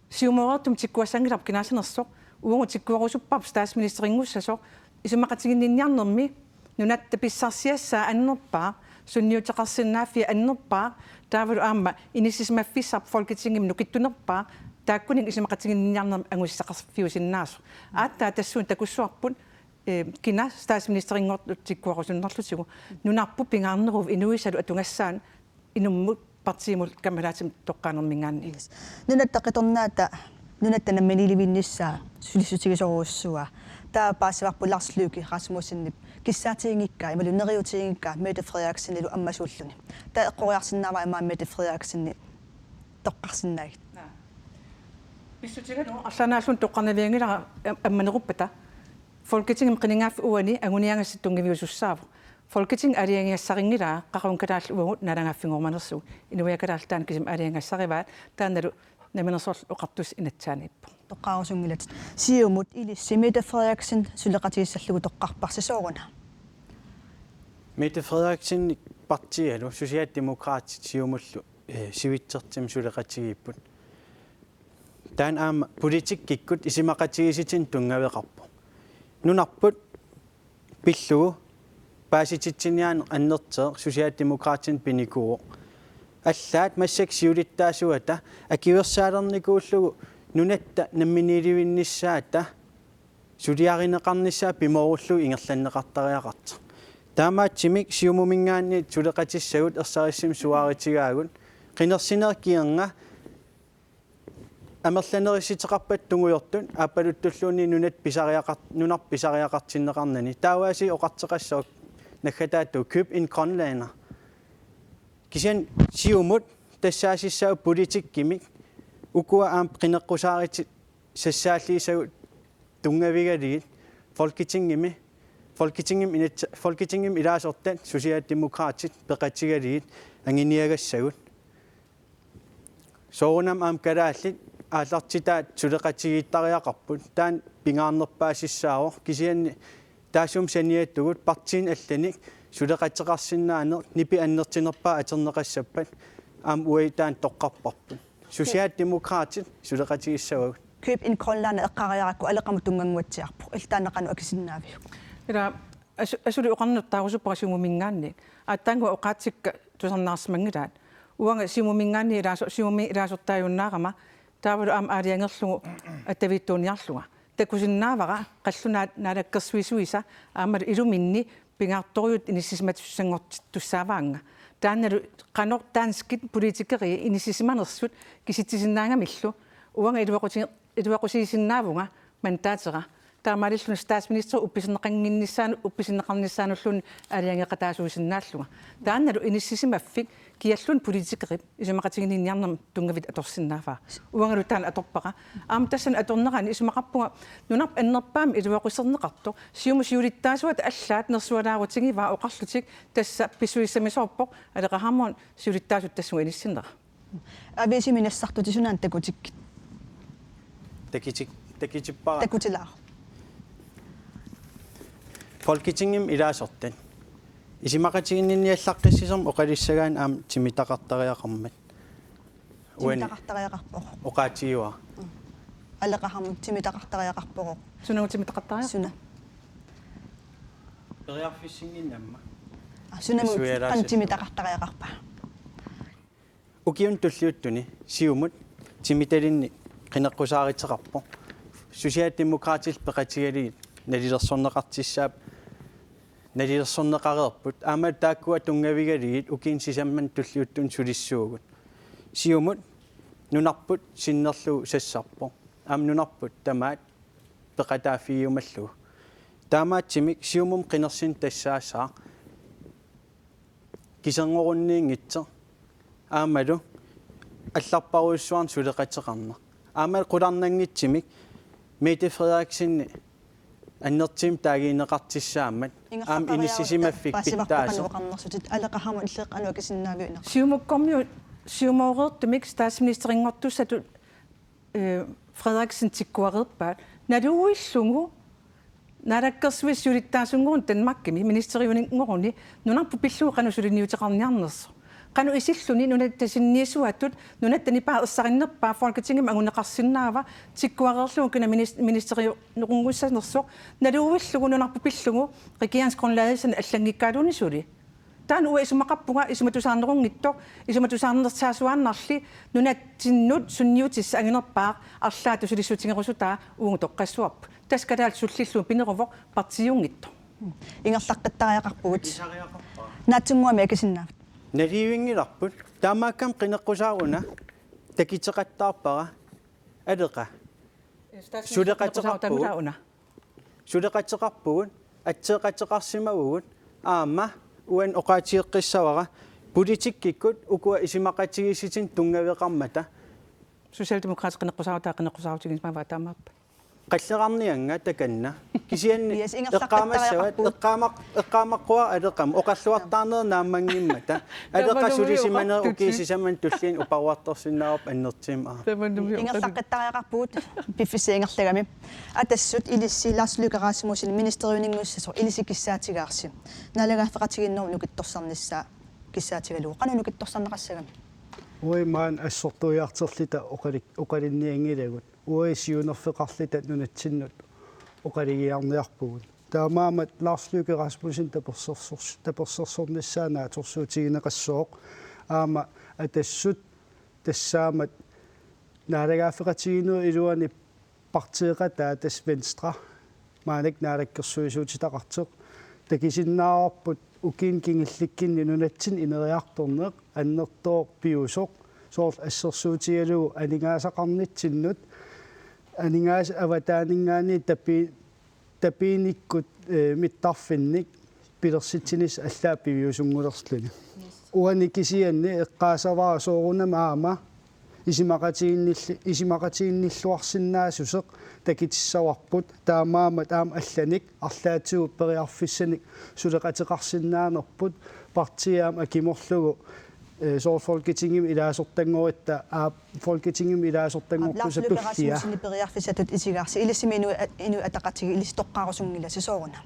G: сиумоортум тиккуассангилар кинаасанерсо уангу тиккуарусуппап стаасминистерингуссасо исумақатигиннинниарнерми нунатта писсарсиассаа аннерпаа сунниутеқарсинааффи аннерпаа таавалу аама инисисмаффиссар folketingim нукиттунерпаа тааккунин исумақатигиннинниарнер ангуссақарфиусиннаасо ааттаа тассуун такуссуарпут кина стаасминистерингорт тиккуарусуннерлутигу нунарпу пингаарнерув инуисалу атунгассаан инуммут партиимул камалаатим тоққаанермингаанни
A: нунаттақиторнаата нунаттанамманиливинниссаа сулиссутигисоруussуа таа паасварпу Lars Løkke Rasmussenni киссаатиингикка ималунериутиингикка Mette Frederiksenилу аммасууллуни таа эққориарсиннаава имаа Mette Frederiksenni тоққарсиннаагит
G: писсутигалу арланааллун тоққарнавиангилара амманеруппата folketing qiningaaff uani anguniangassittungiviusussaavo folketing aliangiassariнгилаа qaqun kalaall uagut nalangaaffingoormanersugu inuiakalaaltaan kisim aliangassarivaat taannalu наминерсорл оқартус инатсаанииппо
A: тоққарусунгилат сиумут илисси Mette Frederiksen сулеқатииссаллугу тоққарпарсисоорuna
D: Mette Frederiksen partialo socialdemokratisk siumullu sivitsertim suleqatigiput taan aama politik kikkut isimaqatigissitin tungaveqarpu nunarput pillugu paasititsiniaan annerteer socialdemokratin pinikuuq аллаат массак сиулиттаасуата акиверсаалерникууллугу нунатта намминиливинниссаата сулиаринеқарниссаа пимооруллугу ингерланнеқартариақарта таамаатсимик сиумумингаанни сулеқатиссагут ерсариссим суааритигаагут қинерсинеркиернга амерланериситеқарпат тунгуйортун ааппалуттуллуунни нунар писариақартиннеқарнани таавааси оқартеқассоо наггатаатту køb en grønlander кисиан сиумут тассаасиссау политиккимик укуа аам қинеққусаарити сассааллиисагут тунгавигалигит Folketingim илаасортат socialdemokratit пеқатигалигит ангиниагассагут соонам аам калааллит ааллартитаат сулеқатигииттариақарпут таан пингаарнерпаасиссаавор кисианни таасум саниаттугут партиин алланик сулеқатеқарсинаанер нипи аннертинерпаа атернеқассаппат аам уайтаан тоққарпарпут socialdemokratit сулеқатигиссавагут
A: køb en grønlander eqqariaqakku aleqamu tungangguatsiarpu iltaanneqanu akisinnaaviu
G: ila asuli uqarnertaarusuparasiumumingaanni aattaangu oqaatsikka tusarnaarsimangilaat uanga siumumingaanni ilaasortaajunnaaqama taavalu aam aaliangerlugu attavittuuniarluga takusinnaavara qallunaat naalakkersuisuisa aamalu iluminni pingaartoriut inissisimatussanngortussaavaanga таанналу канор таанскит политикери инисисиманерсут киситсисиннаангамиллу уанга илуақусисиннаавунга мантаатера таамалиллуна статсминистер упписинеқарнissaануллун алиангеқатаасуисиннааллуга таанналу иниссисимаффик киаллун политикерип исумақатигининниарнерм тунгавит аторсиннаафаа уангалу таан аторпаqa аама тассан аторнерани исумақарпунга нунарп аннерпаами илуақусернеқарто сиумусиулиттаасуат аллаат нерсуалаарутигиваа оқарлутик тасса писуиссамисоорпоқ алеқахаммон сиулиттаасут тассуга иниссиннера
A: ависиминассартути сунан такутиккит
D: такитиппара
A: такутилаа
D: Folketingim илаасортан исимақатигинниаллаққиссисерм оқалиссагаан аам тимитақартариақармат
A: тимитақартариақарпоқ
D: оқаатиуа
A: алеқахаммун тимитақартариақарпоқ
G: сунагу тимитақартариақ
A: суна
D: периарфиссингиннамма
A: сунаму қан тимитақартариақарпа
D: укиун туллиуттуни сиумут тимиталинни қинеққусааритеқарпо socialdemokratil пеқатигалигит налилерсорнеқартиссаап налилерсорнеқареерпут аама тааккуа тунгавигалигит укиин сисамман туллиуттун сулиссуугут сиумут нунарпут синнерлу сассарпо аам нунарпут тамаат пеқатаафиумаллу таамаатсимик сиумум қинерсин тассаасаа кисернгорунниингитсер аамалу алларпаруйссуарн сулеқатеқарна аамал қуларнангитсимик Mette Frederiksen аннертим таагиинеқартиссаамат аам иниссисимаффик питтааса
A: алеқахаму иллеқану акисиннаавиуна
G: сиумуккормиу сиумоореертумик статсминистерингортуссату Frederiksen тиккуареерпаат налууиллугу налаккерсуиссулиттаасунгуун танмаккими министериунингоруни нунарпу пиллуuqanu сулиниутеқарниарнерсо qanu isilluni nunattasinniisuattut nunattanipa ersarinnerpaa folketingim anguneqarsinnaava tikkuareerlugu kuna ministeriu nuqungussanersoq naluuillugu nunarpu pillugu regeringsgrundlaget allangikkaluni suli taan uwa isumaqappunga isumatusaarnerungittoq isumatusaarnersaasuaannarli nunattinnut sunniutis anginerpaa arlaatu sulissutingerusutaa uungu toqqassuarpu taskalaal sullillu pineruvoq partiungitto
A: ingerlaqqattariaqarpugut naatsunguami akisinnaava
D: наливингиларпут таамааккам қинеққусааруна такитеқаттаарпара алеқа сулеқатеқарпугут атсеқатеқарсимагугут аама уан оқаатиеққиссавара политиккиккут укуа исимақатигисситин тунгавеқармата
G: социалдемократ қинеққусарута қинеққусарутигисмава таамааппа
D: qallerarnianga takanna kisianni
A: Yes, inga
D: eqqaamassavat eqqaamaqqua aleqam oqalluartaarner naammangimmata aleqasulisimane ukiisisaman tullin uparuartorsinnaarup annertiima
A: Ingersaqqittariaqarpuut piffiseengерлagami atassut ilissi Lars Løkke Rasmussen ministeriuningussasor ilisikissaatigaarsi nalagaafeqatiginnermu nukittorsarnissaa kissaatigalo qanunukittorsarneqassagami
F: uimaan assortuiarterlita oqalinniangilagut uisiunerfeqarlita nunatsinut oqaligiarniarpugut taamaamat Lars Løkke Rasmussen tapersorsornissaanaa torsuutigineqassooq aama atassut tassaamat naalagaafeqatiginuu iluani partiiqataa tas Venstre maanik naalakkersuisuutitaqarteq takisinnaarput ukin kingillikkinni nunatsin ineriartorneq annertoo piusoq soor assersuutigalugu aningaasaqarnitsinnut aningaas avataaningaani tapiinikkut mittarfinnik pilersitsinis allaa piviusungullerluni uani kisianni eqqaasavaa soorunam aama isimaqatiginnilluarsinnaasuseq takitissauarput taamaamat aam allanik arlaatigu periarfissanik suleqateqarsinnaanerput partiaam akimorlugu soor folketingim ilaasortangoitta folketingim ilaasortangortusa pullia
A: periarfissatut isigaarsi ilissimi inu ataqatigi ilistoqqaarusunngilasi sooruna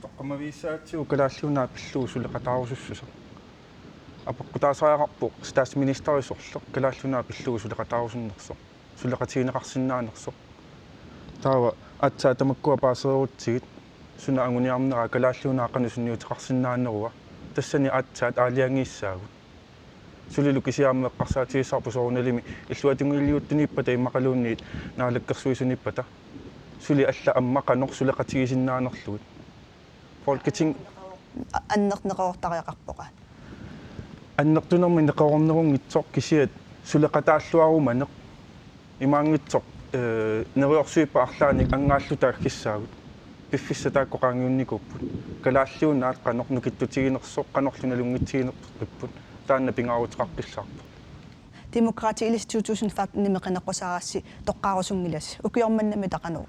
C: toqqamaviissaatigu kalaalluunaa pilluu suleqataarusussuseq аппоққутаасариақарпоқ статсминистерисорлеқ калааллунаа пиллугу сулеқатааруsunнерсоқ сулеқатигинеқарсинаанерсоқ таава атсаа тамаккуа паасеруутсигит суна ангуниарнера калааллунаа қану сунниутеқарсинаанеруа тассани атсаат аалиангииссаагут сулилу кисиааммеққарсаатигиссарпу соорналими иллуатунгилиуттуниппата иммақалуунниит наалаккерсуисуниппата сули алла аммақанеқ сулеқатигисиннаанерлугут folketing
A: аннернеқаортариақарпоqa
C: аннертунерми неқорнерунгитсоқ кисиат сулеқатааллуаруманеқ имаангитсоқ нериорсуиппа арлааник ангааллутаак киссаагут пиффиссатааккоқаангиунникуппут калааллуунаат қанеқ нукиттутигинерсоқ қанерлуналунгитсигинерпут таанна пингаарутеқарпиллаарпут
A: демократи илис 2015 нимеқинеққусаарасси тоққаарусунгилас укиорманнами тақану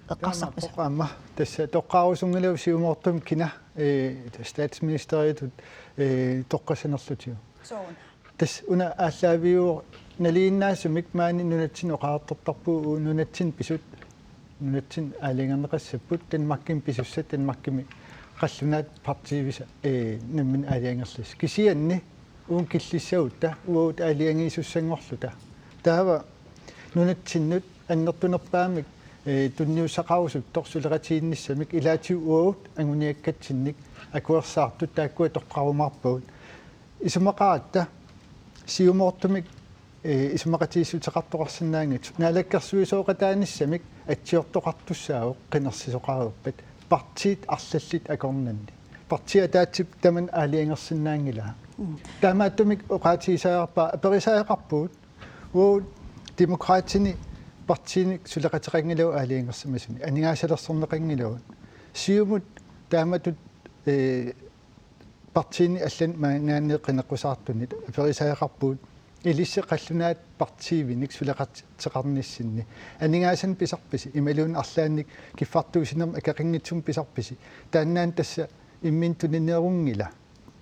A: эққарсарпис
H: qamma tassa toqqaarusungilu siumortum kina statsministeriet toqqasanerlutiu
A: soorun
H: tas una aallaviu naliinnaasumik maani nunatsin oqaartortarpu nunatsin pisut nunatsin aalingerneqassaput tanmakkim pisussat tanmakkimi qallunaat partiivisa nammin aaliangerlis kisianni uun killissautta uut aaliangiisussangorluta taava nunatsinnut annertunerpaamik tunniussaqarusut torsuleqatiginnissамик илаатиу уут ангуниаккатсинник акуерсаартут тааккуа тоққаруmarpuut исумақаатта сиумоортумик исумақатииссутеқартоқарсинаангит наалаккерсуисооқатааниссамик атсиортоқартуссаавоқ қинерсисоқаруппат партиит арлаллит акорнанни партиа таатсип таман аалиангерсинаангила таамааттумик оqaатигисаақарпаа аперисаақарпуут уу демократини партиник сулеқатеқангилау аалиангерсимасуни анигаасалерсорнеқангилау сиумут тааматут партини аллан маангаанеққинеққусаартунит аперисаақарпуут илиссе қаллунаат партиивиник сулеқатеқарниссинни анигаасан писарписи ималуун арлаанник киффартуусинерм акақингитсум писарписи тааннаан тасса имминтунинерунгила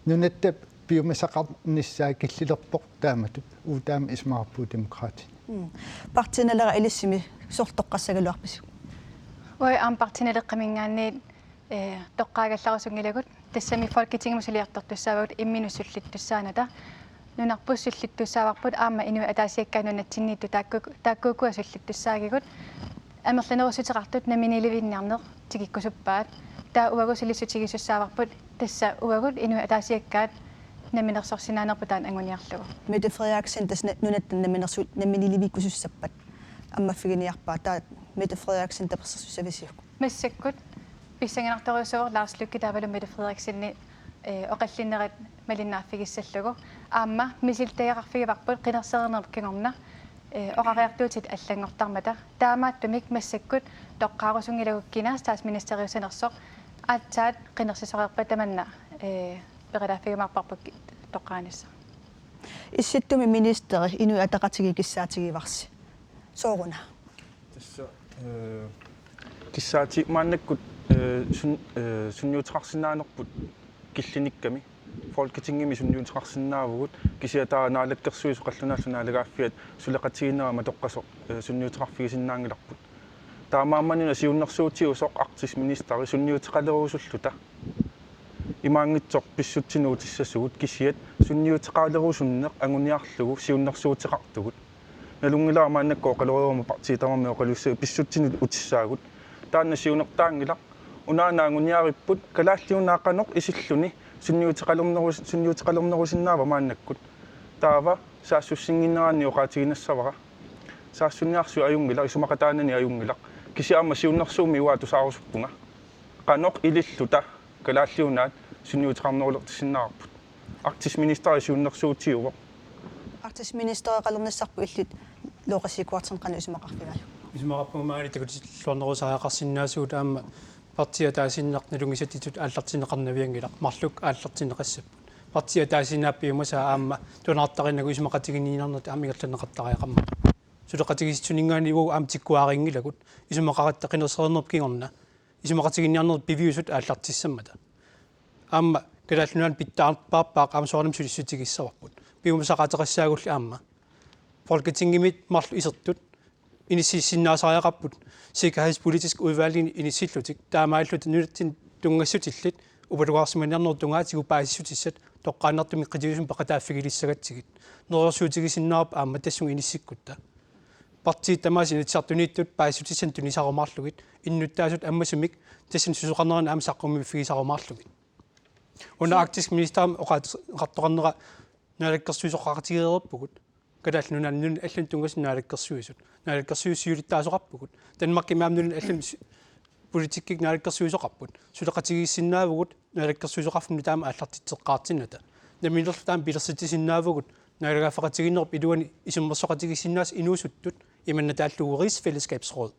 H: нунаттап пиумасақарниссаа киллилерпоқ тааматут уутаама исмаарпуу демократи
A: партиналера илиссими сортоққассагалуарпису
I: ой ам партиналеққамингаанни тоққаагалларусунгилагут тассами folketingmusулиартортуссаавагут имминусуллиттуссааната нунарпуссуллиттуссааварпут аама инуи атаасиаккаанунатсинниитту тааккукуасуллиттуссаагигут амерланерусутеқартут наминиливинниарнеқ тигиккусуппаат таа уагусилиссутигиссуссааварпут тасса уагут инуи атаасиаккаат наминерсорсинаанерпутаан ангуниарлугу
A: Mette Frederiksen тас нунаттан наминерсут наминиливиккусуссаппат аммаффигиниарпаа таа Mette Frederiksen таперсерсусависиук
I: массаккут писсангинарторуусуор Lars Løkke таавалу Mette Frederiksenни оқаллиннерат малиннааффигиссаллугу аама мисилтаярарфигиварпут қинерсернерккингорна оқариартуутит аллангортармата таамааттумик массаккут тоққаарусунгилагуккина статсминистериусанерсоқ аатсаат қинерсисориарпа таманна передафигимарпарпут тоққаанисса
A: исситтуми министери инуи атақатиги киссаатигиварси сооруна
C: тасса киссаати мааннаккут сунниутеқарсинааnerput киллиникками folketingimi sunniutеқарсинаавгут кисиатаа наалаккерсуису қаллунааллунаалагааффиат сулеқатигинерама тоққасоқ сунниутеқарфигисиннаангиларпут таамаамманина сиуннэрсуутиусоқ артис министери сунниутеқалерусуллута имаангитсоқ писсутсинуутиссасугут кисиат сунниутеқалерусуннеқ агуниарлугу сиуннэрсуутеқартугут налунгилаа мааннаккоо қалориума партиитамамми оқалуссаа писсутсинут утиссаагут таанна сиунертаангила унаанаагуниариппут калааллиунаақаноқ исиллуни сунниутеқалернерусиннаава мааннаккут таава саассуссингиннераанни оқаатигинассавара саассунниарсу аюнгила исумақатаанани аюнгила кисиаама сиуннэрсууми уаату саарусуппунга қаноқ илиллута калааллиунаат сунниутеқарнерулертиссиннаарпут артис министери сиуннэрсуутиуво
A: артис министери қалернассарпу иллит лоқасикуартен қана исумақарфигаю
E: исумақарпугумаани такутиллуарнерусаақарсиннаасуут аама партия таасиннарналунгисатитут ааллартинеқарнавиангилақ марлук ааллартинеқассаппут партия таасиннааппиумаса аама тунаартариннагу исумақатигинниинарнат аамигерланеқартариақамма сулеқатигиситсунингаани уу аам тиккуаарингилагут исумақаратта қинерсернерп исумақатигинниарнерт пивиусут ааллартиссаммата аама калааллунаан питтаарпааппаақ аама соорнам сулиссутигиссаварпут пиумасақатеқассаагулли аама folketingimit марлу исертут инисиссиннаасариақарпут sikkerhedspolitisk udvalg inissillutik таамааллут нулаттин тунгассутиллит упалугаарсиманиарнер паасиссутиссат тоққааннартуми қитигисум пақатааффигилиссагатсигит нерсуутигисиннаап аама тассун иниссиккутта парти тамасин итсартунииттут паасиссутиссан тунисаромаарлугит иннуттаасут аммасумик тассан сусоқарнеран аама саққумми фигисаромаарлугит уна арктиск министерам оқартоқарнера наалаккерсуисоққартигеерпугут калааллунaan аллун тунгасиннаалаккерсуисут наалаккерсуиссиулиттаасоқарпугут данмаркимаамнун аллун политиккик наалаккерсуисоқарпут сулеқатигиссиннаавгут наалаккерсуисоқарфуни таама ааллартитсеққаартинната наминерлутаам пилерситисиннаавгут наалагаффақатигиннерп илуани исуммерсоқатигиссиннаас инуусуттут иманна тааллугу рисфеллескабсråd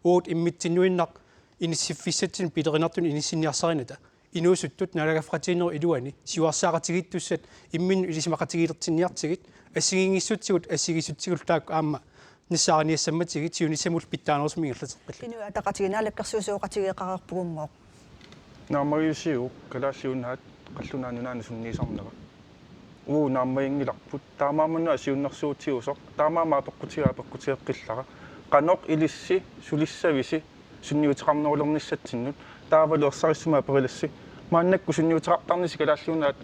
E: уут иммитсиннуиннақ иниссиффиссатсин пилеринартун иниссинниарсарината инуусуттут наалагаффақатигиннер илуани сиуарсаақатигиттуссат иммин илисимақатигилертинниартигит ассигингиссутсигут ассигиссутсигул таак аама ниссааниассамматигит сиунисsamul питтаанерусмингерлатеққалла
A: инуа атақатигинаалаккерсуисоқатигеқарерпугуммоо
C: наамариусиу калааллиунаат қаллунаанунаана сунниисарнера уу нааммаингиларпут таамааманнуа сиуннэрсуутиусоқ таамаамаа пеққутигаақиллара қаноқ илисси сулиссависи сунниутеқарнерулерниссатсиннут таавалуерсариссумаа периласси мааннакку сунниутеқартарниси калааллиунаат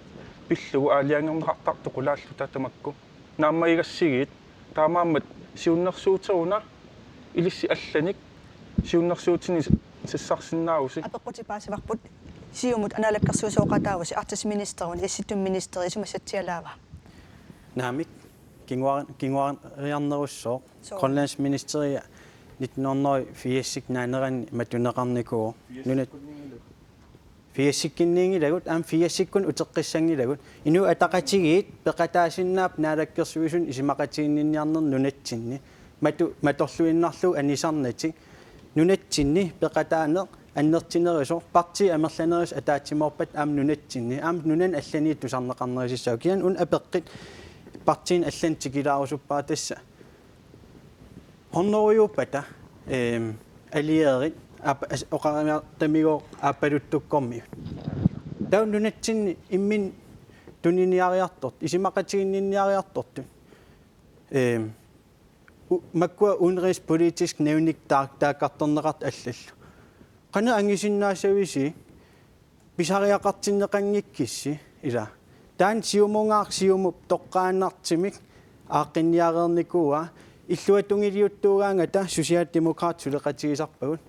C: пиллугу аалиангернеқартарту қулааллу татамакку нааммаигассигиит таамааммат сиуннэрсуутеруна илисси алланик сиуннэрсуутини сиссарсиннаагуси
A: апеққутипаасиварпут сиумут анаалаккерсуисооқатааваси артис министерун исситтум министери исумассатсиалаава
D: наамик кингуариарнеруссоо Grønlands ministeri 1984 наанеран матунеқарникуу нунат фиассиккиннингилагут аам фиассиккун утеққиссангилагут ину атақатигиит пеқатаасиннаап наалаккерсуисун исимақатигинниарнер нунатсинни маторлуиннарлу анисарнати нунатсинни пеқатаанеқ аннертинерисо парти амерланерис атаатсиморпат аам нунатсинни аам нунан аллани тусарнеқарнерисissаа киан ун апеққит партиин аллан тикилаарусуппаа тасса honnorujuppata allieret oqaramia tamigo appaluttukkormi taununatsinni immin tuniniariartort isimaqatiginniariartortu makkua udenrigspolitisk nævnik taakkartorneqart allallu qana angisinnaasavisi pisariaqartinneqangikkissi ila taan siumungaarsiumup toqqaannartimik aaqinniareernikua иллуатунгилиуттуугаангата сусиаал-демокраат сулеқатигисарпагут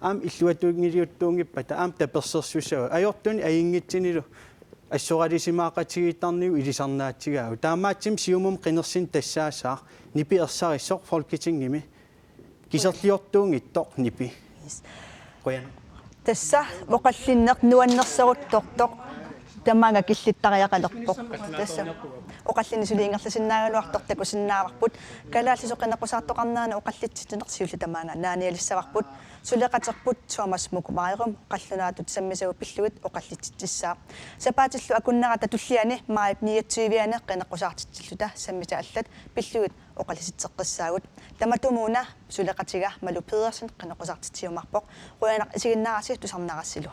D: аам иллуатунгилиуттуунгиппата аам таперсерсуссава аёртуни аингитсинилу ассоралисимаақатигиттарнигу илисарнаатсигаау таамаатсим сиумум қинерсин тассаасаа нипи ерсариссоқ folketingimi кисерлиортуунгиттоқ нипи қояна
A: тасса оқаллиннеқ нуаннерсеруттортоқ тамаага киллиттариақалерпоқ тасса оқаллини сулиингерласиннаагалуартортаку синнааварпут калааллисоқинаққусаартоқарнаана оқаллитситинерсиулли тамаана нааниалиссаварпут сулеқатерпут Томас Мукмайрум қаллунаатут саммисагу пиллугит оқаллитсиссаа сапаатиллу акуннерата туллиани маайп 29-иане қинеққусаартитсиллута саммиса аллат пиллугит оқаллиситсеққиссаагут таматумуна сулеқатига Малу Педерсен қинеққусаартитсиумарпоқ руянақ исигиннаараси тусарнарассилу